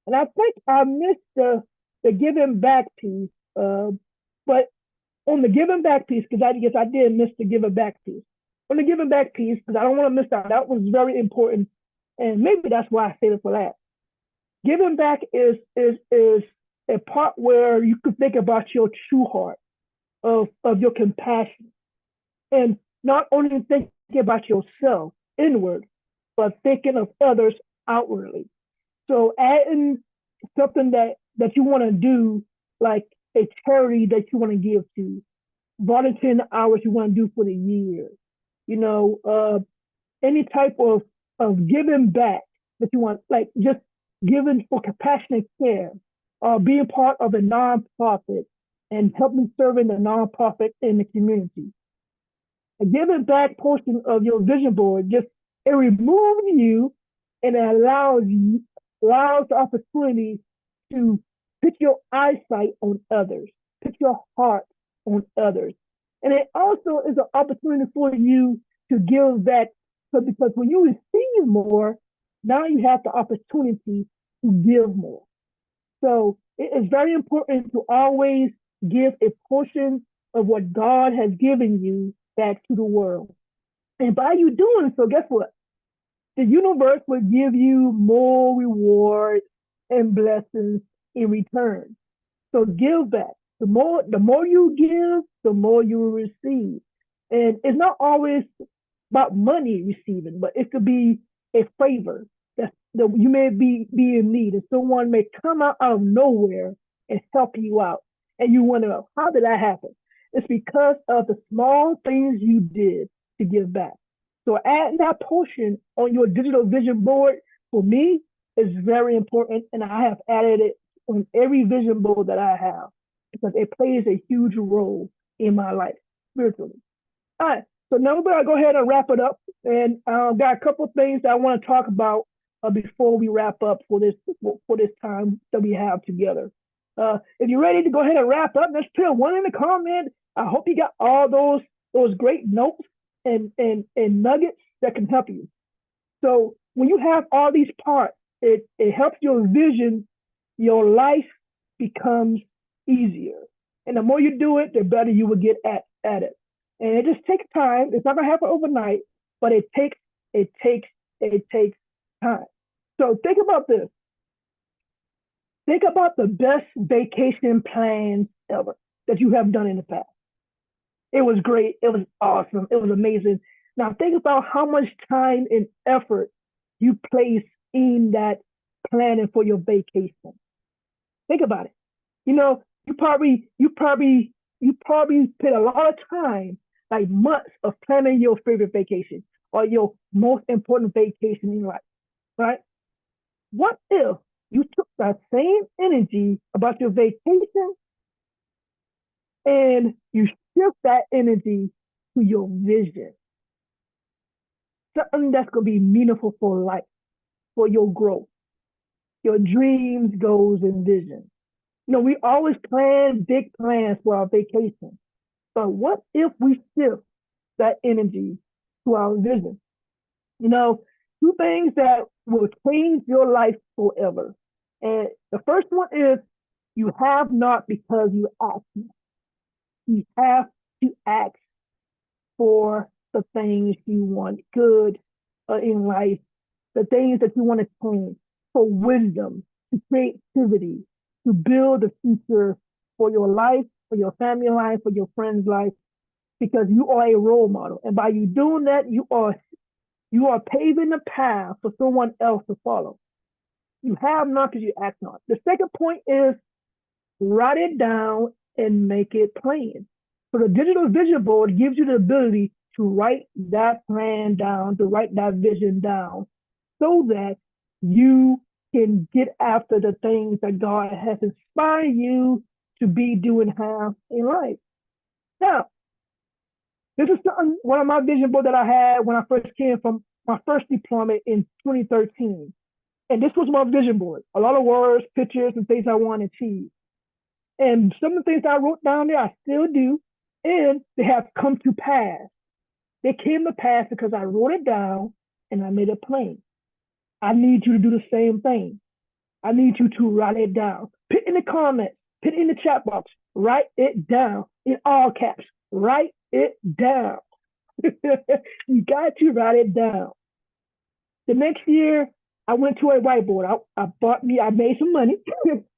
S7: And I think I missed the giving back piece. But on the giving back piece, because I guess I did miss the giving back piece. On the giving back piece, because I don't want to miss that. That was very important, and maybe that's why I saved it for that. Giving back is a part where you could think about your true heart of your compassion, and not only thinking about yourself inward, but thinking of others outwardly. So adding something that you want to do, like a charity that you want to give to, volunteering hours you want to do for the year, you know, any type of giving back that you want, like just giving for compassionate care, being part of a nonprofit and helping serving the nonprofit in the community. A giving back portion of your vision board it removes you and it allows the opportunity to put your eyesight on others, put your heart on others. And it also is an opportunity for you to give back, because when you receive more, now you have the opportunity to give more. So it is very important to always give a portion of what God has given you back to the world. And by you doing so, guess what? The universe will give you more rewards and blessings in return. So give back. The more you give, the more you will receive. And it's not always about money receiving, but it could be a favor that you may be in need, and someone may come out of nowhere and help you out. And you wonder, how did that happen? It's because of the small things you did to give back. So adding that portion on your digital vision board, for me, is very important. And I have added it on every vision board that I have, because it plays a huge role in my life spiritually. All right, so now we're gonna go ahead and wrap it up. And got a couple of things that I want to talk about before we wrap up for this time that we have together. If you're ready to go ahead and wrap up, let's put one in the comment. I hope you got all those great notes and nuggets that can help you. So when you have all these parts, it helps your vision, your life becomes easier. And the more you do it, the better you will get at it. And it just takes time. It's not gonna happen overnight, but it takes time. So think about this. Think about the best vacation plans ever that you have done in the past. It was great. It was awesome. It was amazing. Now think about how much time and effort you place in that planning for your vacation. Think about it. You know, you probably spent a lot of time, like months of planning your favorite vacation or your most important vacation in life, right? What if you took that same energy about your vacation and you shift that energy to your vision? Something that's going to be meaningful for life, for your growth, your dreams, goals, and visions. You know, we always plan big plans for our vacation, but what if we shift that energy to our vision? You know, two things that will change your life forever. And the first one is you have not because you ask not. You have to ask for the things you want good in life, the things that you want to change, for wisdom, to creativity, to build a future for your life, for your family life, for your friends' life, because you are a role model. And by you doing that, you are paving the path for someone else to follow. You have not because you act not. The second point is write it down and make it plain. So the digital vision board gives you the ability to write that plan down, to write that vision down, so that you can get after the things that God has inspired you to be, do, and have in life. Now, this is one of my vision boards that I had when I first came from my first deployment in 2013. And this was my vision board. A lot of words, pictures, and things I want to achieve. And some of the things I wrote down there, I still do, and they have come to pass. They came to pass because I wrote it down and I made it plain. I need you to do the same thing. I need you to write it down. Put in the comments, put it in the chat box, write it down in all caps. Write it down. You got to write it down. The next year, I went to a whiteboard. I made some money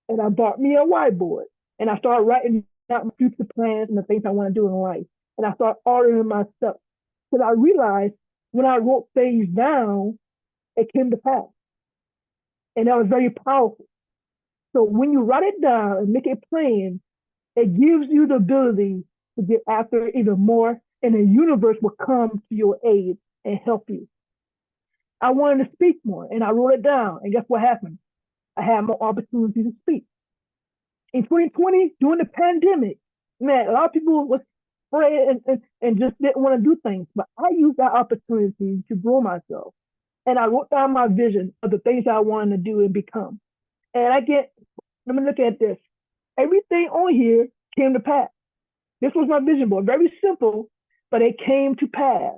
S7: and I bought me a whiteboard. And I started writing out my future plans and the things I want to do in life. And I started ordering my stuff. Because I realized when I wrote things down, it came to pass. And that was very powerful. So when you write it down and make it plain, it gives you the ability to get after it even more, and the universe will come to your aid and help you. I wanted to speak more, and I wrote it down. And guess what happened? I had more opportunities to speak. In 2020, during the pandemic, man, a lot of people was afraid and just didn't want to do things. But I used that opportunity to grow myself. And I wrote down my vision of the things I wanted to do and become. And let me look at this. Everything on here came to pass. This was my vision board. Very simple, but it came to pass.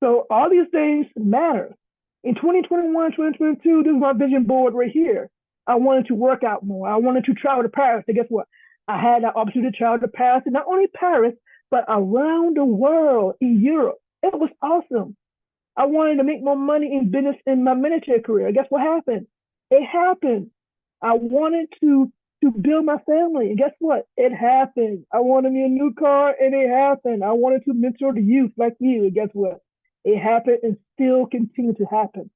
S7: So all these things matter. In 2021, 2022, this is my vision board right here. I wanted to work out more. I wanted to travel to Paris. And guess what? I had the opportunity to travel to Paris, and not only Paris, but around the world in Europe. It was awesome. I wanted to make more money in business in my military career. Guess what happened? It happened. I wanted to build my family. And guess what? It happened. I wanted me a new car, and it happened. I wanted to mentor the youth like you. And guess what? It happened and still continue to happen.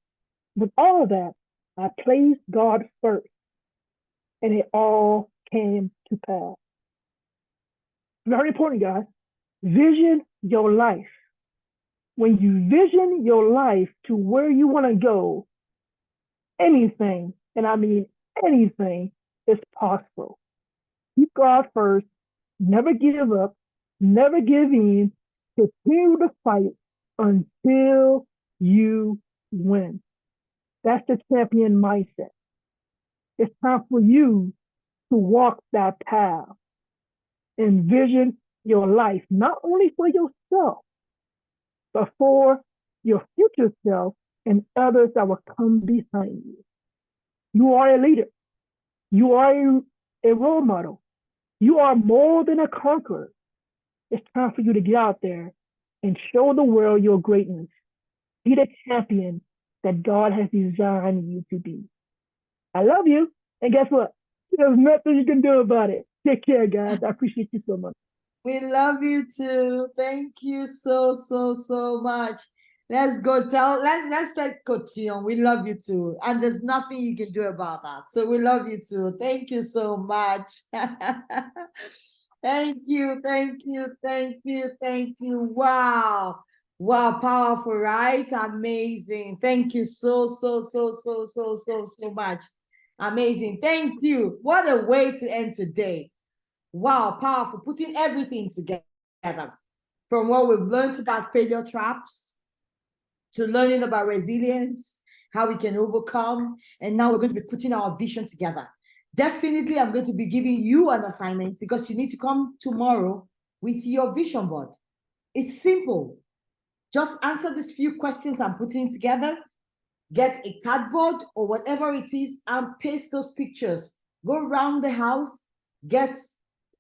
S7: With all of that, I placed God first, and it all came to pass. Very important, guys. Vision your life. When you vision your life to where you want to go, anything, and I mean anything, is possible. Keep God first, never give up, never give in, continue to fight until you win. That's the champion mindset. It's time for you to walk that path. Envision your life, not only for yourself, but for your future self and others that will come behind you. You are a leader. You are a role model. You are more than a conqueror. It's time for you to get out there and show the world your greatness. Be the champion that God has designed you to be. I love you. And guess what? There's nothing you can do about it. Take care, guys. I appreciate you so much.
S1: We love you too. Thank you so much. Let's go let's tell Coach Tion we love you too. And there's nothing you can do about that. So we love you too. Thank you so much. Thank you. Wow. Wow, powerful, right? Amazing. Thank you so much. Amazing. Thank you. What a way to end today. Wow, powerful. Putting everything together from what we've learned about failure traps to learning about resilience, how we can overcome. And now we're going to be putting our vision together. Definitely, I'm going to be giving you an assignment because you need to come tomorrow with your vision board. It's simple. Just answer these few questions I'm putting together. Get a cardboard or whatever it is and paste those pictures. Go around the house, get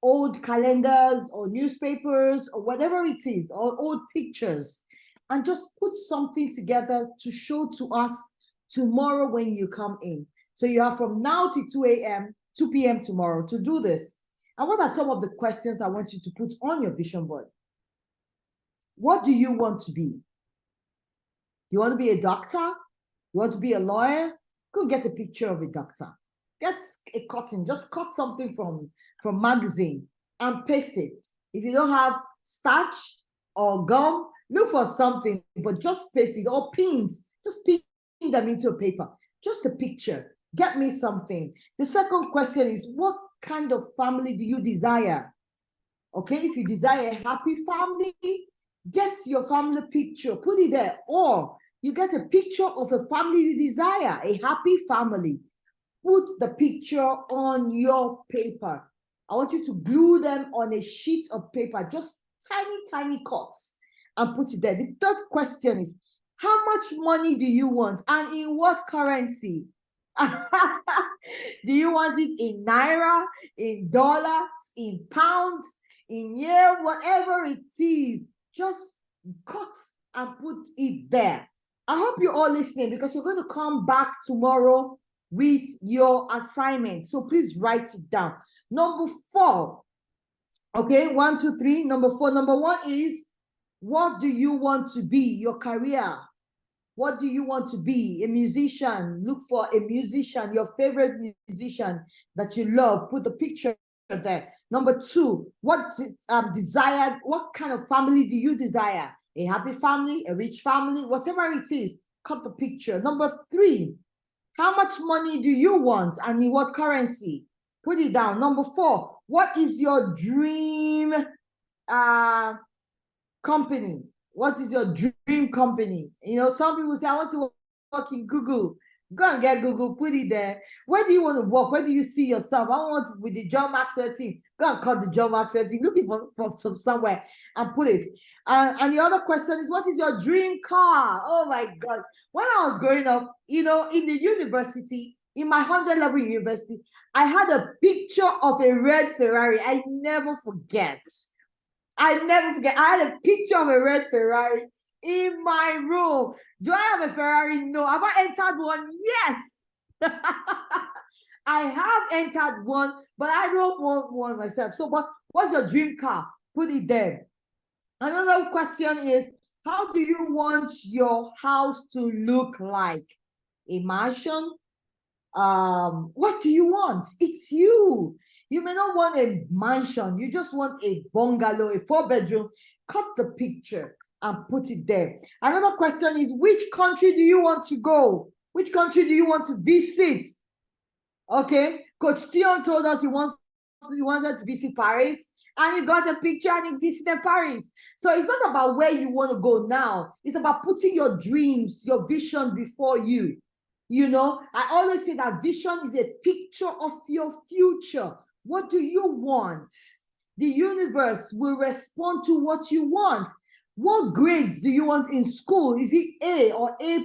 S1: old calendars or newspapers or whatever it is, or old pictures, and just put something together to show to us tomorrow when you come in. So you have from now to 2 p.m. tomorrow to do this. And what are some of the questions I want you to put on your vision board? What do you want to be? You want to be a doctor? You want to be a lawyer? Go get a picture of a doctor. Get a cutting, just cut something from magazine and paste it. If you don't have starch or gum, look for something, but just paste it, or pins, just pin them into a paper. Just a picture. Get me something. The second question is, what kind of family do you desire? Okay, if you desire a happy family, get your family picture, put it there. Or you get a picture of a family you desire, a happy family. Put the picture on your paper. I want you to glue them on a sheet of paper, just tiny cuts, and put it there. The third question is, how much money do you want and in what currency? Do you want it in naira, in dollars, in pounds, in yen, whatever it is? Just cut and put it there. I hope you're all listening because you're going to come back tomorrow with your assignment. So please write it down. Number 4. Okay, 1, 2, 3. Number 4. Number 1 is, what do you want to be? Your career. What do you want to be? A musician. Look for a musician, your favorite musician that you love. Put the picture there. Number 2, what desired, what kind of family do you desire? A happy family, a rich family, whatever it is, cut the picture. Number 3, how much money do you want and in what currency? Put it down. Number 4, what is your dream company? What is your dream company? You know, some people say, I want to work in Google. Go and get Google, put it there. Where do you want to work? Where do you see yourself? I want with the John Maxwell team. Go and cut the John Maxwell team. Looking for somewhere and put it. And the other question is, what is your dream car? Oh my God. When I was growing up, you know, in the university, in my 100 level university, I had a picture of a red Ferrari. I never forget. I had a picture of a red Ferrari in my room. Do I have a Ferrari? No. Have I entered one? Yes. I have entered one, but I don't want one myself. So what's your dream car? Put it there. Another question is, how do you want your house to look like? A mansion? What do you want? It's you. You may not want a mansion. You just want a bungalow, a 4-bedroom. Cut the picture and put it there. Another question is, which country do you want to go? Which country do you want to visit? Okay, Coach Tion told us he wanted to visit Paris, and he got a picture and he visited Paris. So it's not about where you want to go now. It's about putting your dreams, your vision before you. You know, I always say that vision is a picture of your future. What do you want? The universe will respond to what you want. What grades do you want in school? Is it A or A+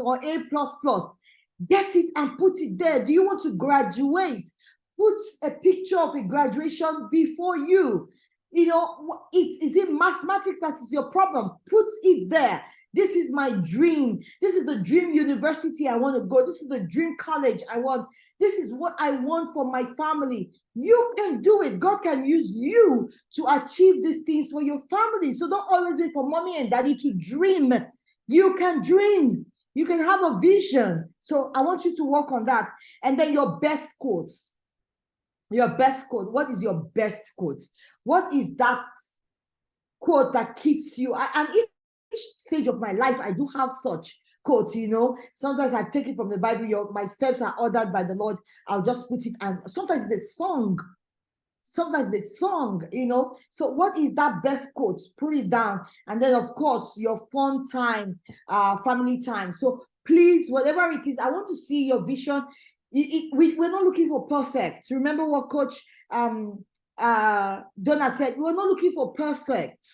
S1: or A++? Get it and put it there. Do you want to graduate? Put a picture of a graduation before you. You know, is it mathematics that is your problem? Put it there. This is my dream. This is the dream university I want to go. This is the dream college I want. This is what I want for my family. You can do it. God can use you to achieve these things for your family. So don't always wait for mommy and daddy to dream. You can dream. You can have a vision. So I want you to work on that. And then your best quotes. Your best quote. What is your best quote? What is that quote that keeps you? And each stage of my life, I do have such quotes, you know. Sometimes I take it from the Bible. My steps are ordered by the Lord. I'll just put it, and sometimes it's a song. Sometimes the song, you know. So what is that best quote? Put it down. And then, of course, your fun time, family time. So please, whatever it is, I want to see your vision. We're not looking for perfect. Remember what Coach Donald said? We're not looking for perfect.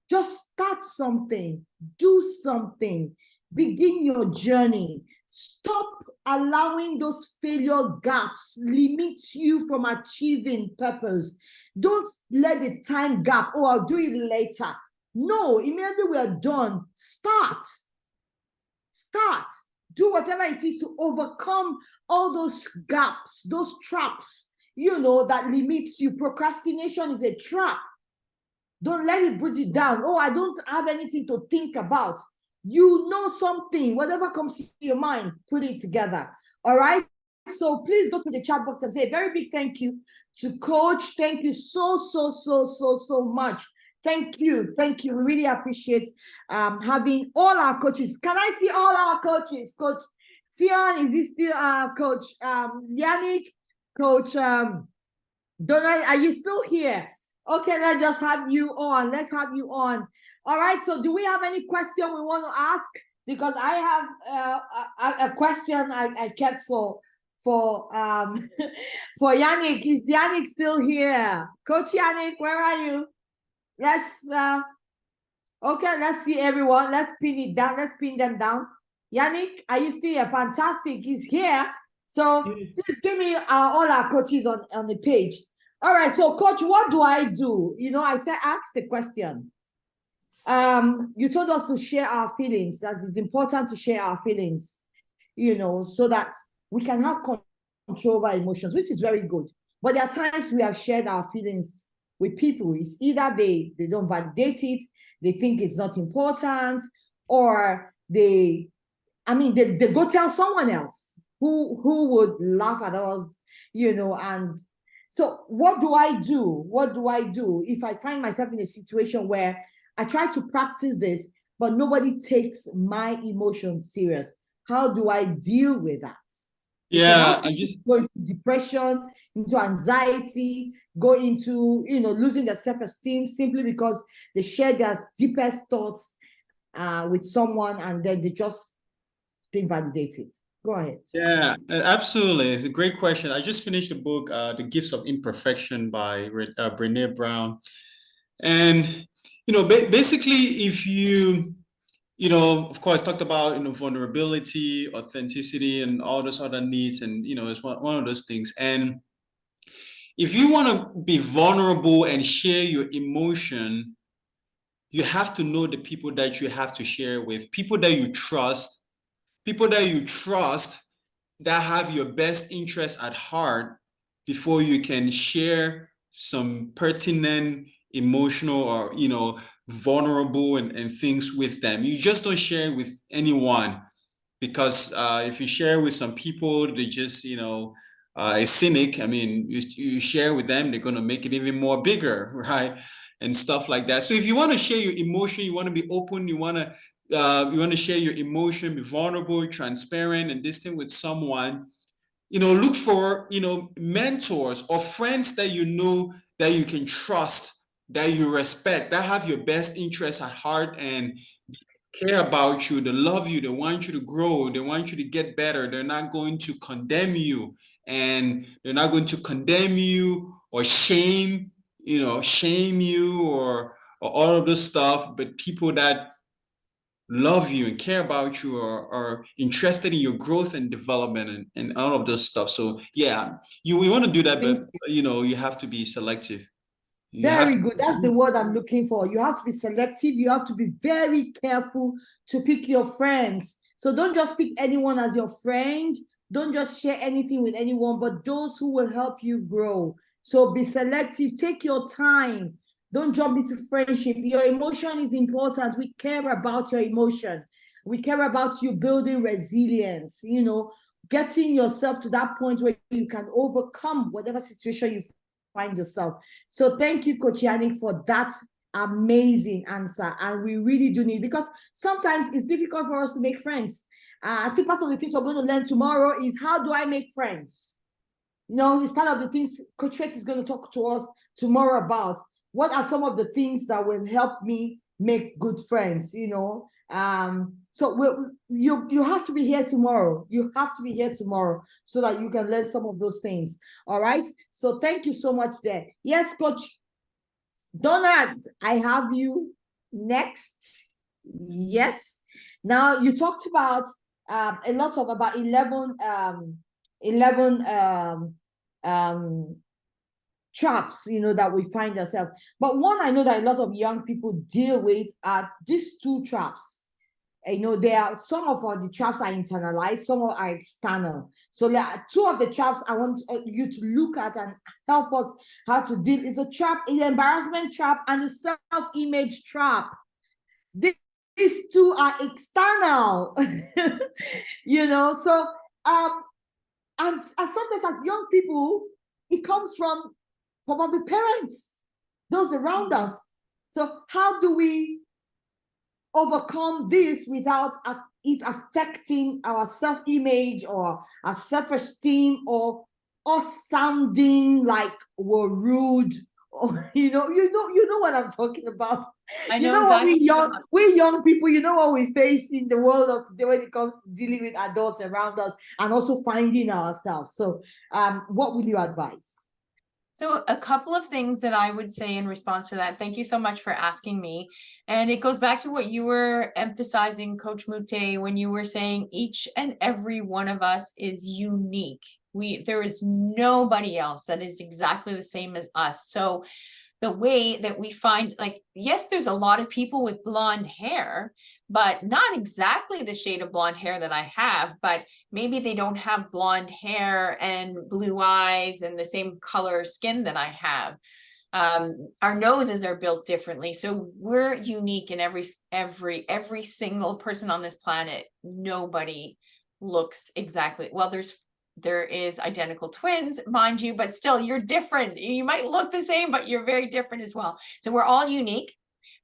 S1: Just start something, do something, begin your journey. Stop allowing those failure gaps limit you from achieving purpose. Don't let the time gap, oh, I'll do it later. No, immediately we are done. Start. Do whatever it is to overcome all those gaps, those traps, you know, that limits you. Procrastination is a trap. Don't let it put you down. Oh, I don't have anything to think about. You know something, whatever comes to your mind, put it together. All right. So please go to the chat box and say a very big thank you to Coach. Thank you so much. Thank you. We really appreciate having all our coaches. Can I see all our coaches? Coach Tion, is he still Coach Yannick? Coach Donald, are you still here? Okay, let's just have you on. Let's have you on. All right, so do we have any question we want to ask? Because I have a question I kept for Yannick. Is Yannick still here? Coach Yannick, where are you? Let's see everyone. Let's pin it down. Let's pin them down. Yannick, are you still here? Fantastic. He's here. So please give me all our coaches on the page. All right. So, Coach, what do I do? You know, ask the question. You told us to share our feelings. That it's important to share our feelings, you know, so that we can have control over emotions, which is very good. But there are times we have shared our feelings with people. It's either they don't validate it, they think it's not important, or they go tell someone else who would laugh at us, you know. And so what do I do? What do I do if I find myself in a situation where I try to practice this, but nobody takes my emotions serious? How do I deal with that?
S6: Yeah, I just
S1: go into depression, into anxiety, go into, you know, losing their self-esteem simply because they share their deepest thoughts with someone and then they just didn't validate it. Go ahead.
S6: Yeah, absolutely. It's a great question. I just finished the book, The Gifts of Imperfection by Brené Brown. And, you know, basically, if you know, of course, talked about, you know, vulnerability, authenticity, and all those other needs. And, you know, it's one of those things. And if you want to be vulnerable and share your emotion, you have to know the people that you have to share with, people that you trust that have your best interest at heart before you can share some pertinent, emotional, or, you know, vulnerable and things with them. You just don't share with anyone, because if you share with some people, they just, you know, a cynic. I mean, you share with them, they're going to make it even more bigger, right? And stuff like that. So if you want to share your emotion, you want to be open, you want to share your emotion, be vulnerable, transparent, and distant with someone, you know, look for, you know, mentors or friends that you know that you can trust, that you respect, that have your best interests at heart and care about you, they love you, they want you to grow, they want you to get better. They're not going to condemn you, and they're not going to condemn you or shame you or all of this stuff, but people that love you and care about you, or are interested in your growth and development and all of those stuff. So yeah, we want to do that, but you know, you have to be selective. You have
S1: Very
S6: to-
S1: good. That's the word I'm looking for. You have to be selective. You have to be very careful to pick your friends. So don't just pick anyone as your friend. Don't just share anything with anyone, but those who will help you grow. So be selective. Take your time. Don't jump into friendship. Your emotion is important. We care about your emotion. We care about you building resilience, you know, getting yourself to that point where you can overcome whatever situation you find yourself. So thank you, Coach Yannick, for that amazing answer. And we really do need, because sometimes it's difficult for us to make friends. I think part of the things we're going to learn tomorrow is how do I make friends? You know, it's part of the things Coach Faith is going to talk to us tomorrow about. What are some of the things that will help me make good friends, you know? So you have to be here tomorrow. You have to be here tomorrow so that you can learn some of those things. All right. So thank you so much there. Yes, Coach Donald, I have you next. Yes. Now you talked about a lot of about 11 traps, you know, that we find ourselves. But one I know that a lot of young people deal with are these two traps. You know, there are some of the traps are internalized, some are external. So there are two of the traps I want you to look at and help us how to deal. It's a trap, an embarrassment trap, and a self-image trap. These two are external, you know. So and sometimes as young people, it comes from probably parents, those around us. So how do we overcome this without it affecting our self-image or our self-esteem, or us sounding like we're rude, or you know what I'm talking about?
S2: I
S1: You
S2: know
S1: know what
S2: exactly.
S1: we young people, you know what we face in the world of today when it comes to dealing with adults around us and also finding ourselves. So what will you advise?
S2: So a couple of things that I would say in response to that. Thank you so much for asking me. And it goes back to what you were emphasizing, Coach Mute, when you were saying each and every one of us is unique. There is nobody else that is exactly the same as us. So the way that we find, like, yes, there's a lot of people with blonde hair, but not exactly the shade of blonde hair that I have, but maybe they don't have blonde hair and blue eyes and the same color skin that I have. Our noses are built differently. So we're unique in every single person on this planet. Nobody looks exactly, well, there is identical twins, mind you, but still you're different. You might look the same, but you're very different as well. So we're all unique.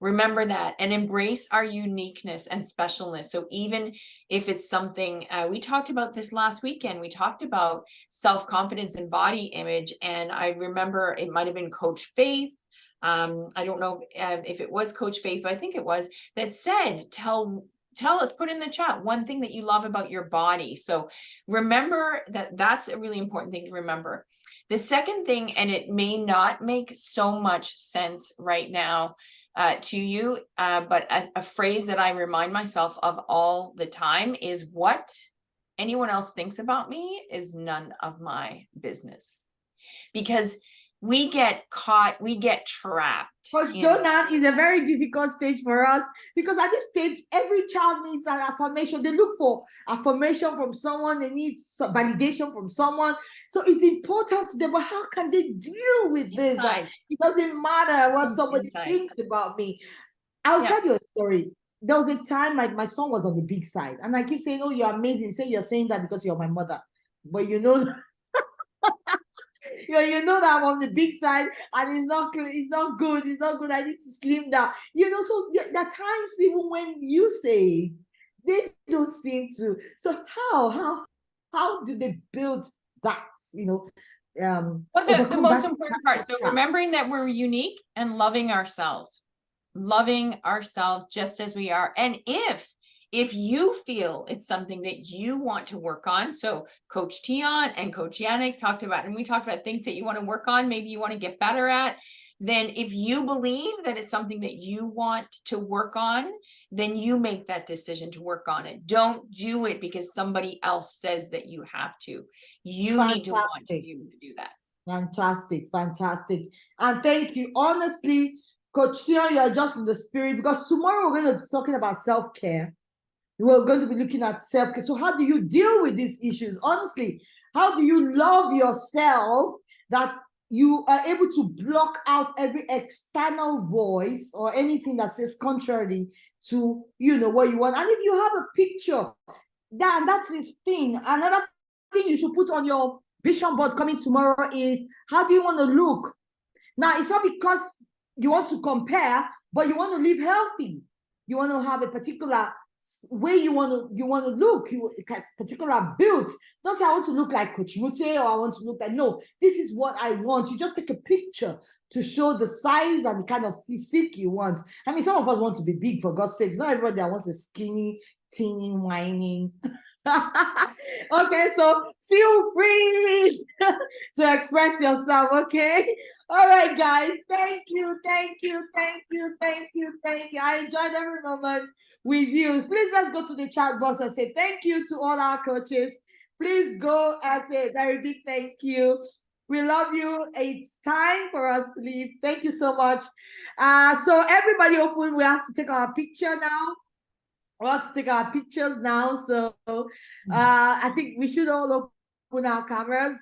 S2: Remember that and embrace our uniqueness and specialness. So even if it's something, we talked about this last weekend, we talked about self-confidence and body image. And I remember it might've been Coach Faith. I don't know if it was Coach Faith, but I think it was, that said, tell us, put in the chat one thing that you love about your body. So remember that's a really important thing to remember. The second thing, and it may not make so much sense right now to you, but a phrase that I remind myself of all the time is, what anyone else thinks about me is none of my business. Because we get caught, we get trapped.
S1: Coach Donald is a very difficult stage for us, because at this stage, every child needs an affirmation. They look for affirmation from someone. They need validation from someone. So it's important to them, but how can they deal with this? It doesn't matter what somebody thinks about me. I'll tell you a story. There was a time my son was on the big side, and I keep saying, oh, you're amazing. Say you're saying that because you're my mother. But you know, you know that I'm on the big side and it's not good. I need to slim down. You know, so there are times even when you say it, they don't seem to. So how do they build that, you know?
S2: But the most important part, so remembering that we're unique and loving ourselves just as we are. And if you feel it's something that you want to work on, so Coach Tion and Coach Yannick talked about, and we talked about things that you want to work on, maybe you want to get better at, then if you believe that it's something that you want to work on, then you make that decision to work on it. Don't do it because somebody else says that you have to. You need to want to be able to do that.
S1: Fantastic, fantastic. And thank you. Honestly, Coach Sion, you're just in the spirit because tomorrow we're going to be talking about self-care. We're going to be looking at self-care. So how do you deal with these issues? Honestly, how do you love yourself that you are able to block out every external voice or anything that says contrary to, you know, what you want? And if you have a picture, that's this thing. Another thing you should put on your vision board coming tomorrow is, how do you want to look? Now, it's not because you want to compare, but you want to live healthy. You want to have a particular way you want to look, particular build. Don't say I want to look like Coach Mute or I want to look like, no, this is what I want. You just take a picture to show the size and the kind of physique you want. I mean, some of us want to be big, for God's sakes. Not everybody that wants a skinny, teeny, whining. Okay, so feel free to express yourself, okay? All right, guys, thank you. I enjoyed every moment with you. Please, let's go to the chat box and say thank you to all our coaches. Please go and say a very big thank you. We love you. It's time for us to leave. Thank you so much. So everybody open, we have to take our picture now. We have to take our pictures now. So I think we should all open our cameras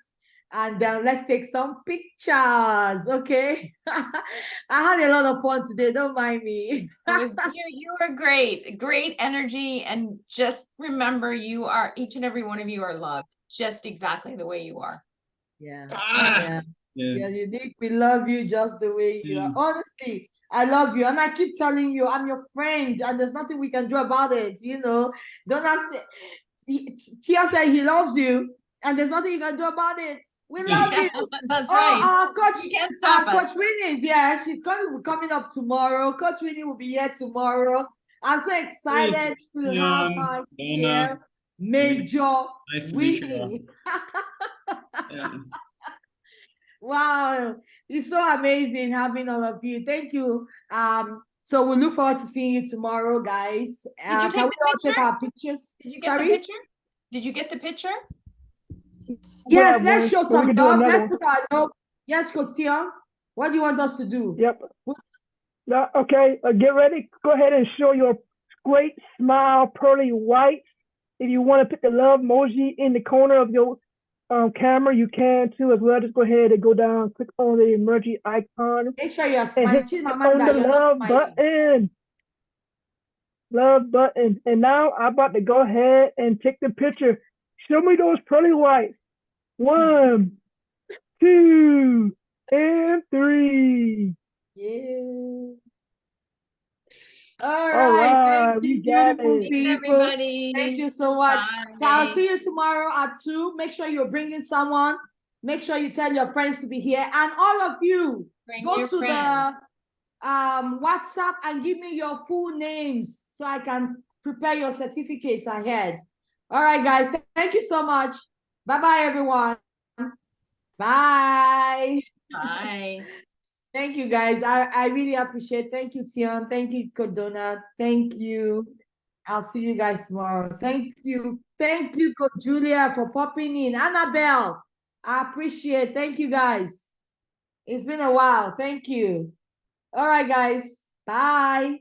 S1: and let's take some pictures, okay? I had a lot of fun today, don't mind me.
S2: You were great energy, and just remember, each and every one of you are loved just exactly the way you are.
S1: Yeah.
S6: Ah,
S1: You're unique. We love you just the way you are. Honestly, I love you. And I keep telling you, I'm your friend, and there's nothing we can do about it. You know, don't ask. Tia said he loves you, and there's nothing you can do about it. We love you.
S2: That's right.
S1: Our coach,
S2: You can't stop us.
S1: Coach Winnie is here. She's going to be coming up tomorrow. Coach Winnie will be here tomorrow. I'm so excited to have her here. Major
S6: nice to meet you.
S1: Winnie.
S6: Yeah.
S1: Wow, it's so amazing having all of you. Thank you. So we look forward to seeing you tomorrow, guys.
S2: Did you
S1: Can we all
S2: take
S1: take our pictures?
S2: Did you get the picture? Did you get the picture?
S1: Yes,
S7: Well,
S1: let's show
S7: we
S1: some
S7: can do
S1: love.
S7: another
S1: Let's
S7: one.
S1: put our love. Yes, Coach Tia, what do you want us to do?
S7: Yep. Okay, get ready. Go ahead and show your great smile, pearly white. If you want to put the love emoji in the corner of your camera, you can too as well. Just go ahead and go down, click on the emoji icon,
S1: Make sure you're
S7: and
S1: smiling.
S7: hit on the love button. Love button. And now I'm about to go ahead and take the picture. Show me those pearly whites. 1, 2, and 3.
S1: Yeah. All
S7: All
S1: right.
S7: right,
S1: Thank you,
S7: we got
S1: beautiful
S7: it.
S1: people.
S2: Everybody.
S1: Thank you so much. So I'll
S2: Bye.
S1: see you tomorrow at 2. Make sure you're bringing someone. Make sure you tell your friends to be here. And all of you,
S2: Bring
S1: go
S2: your
S1: to
S2: friends.
S1: the WhatsApp and give me your full names so I can prepare your certificates ahead. All right, guys. Thank you so much. Bye-bye, everyone. Bye.
S2: Bye.
S1: Thank you, guys. I really appreciate it. Thank you, Tion. Thank you, Kodona. Thank you. I'll see you guys tomorrow. Thank you. Thank you, Coach Julia, for popping in. Annabelle, I appreciate it. Thank you, guys. It's been a while. Thank you. All right, guys. Bye.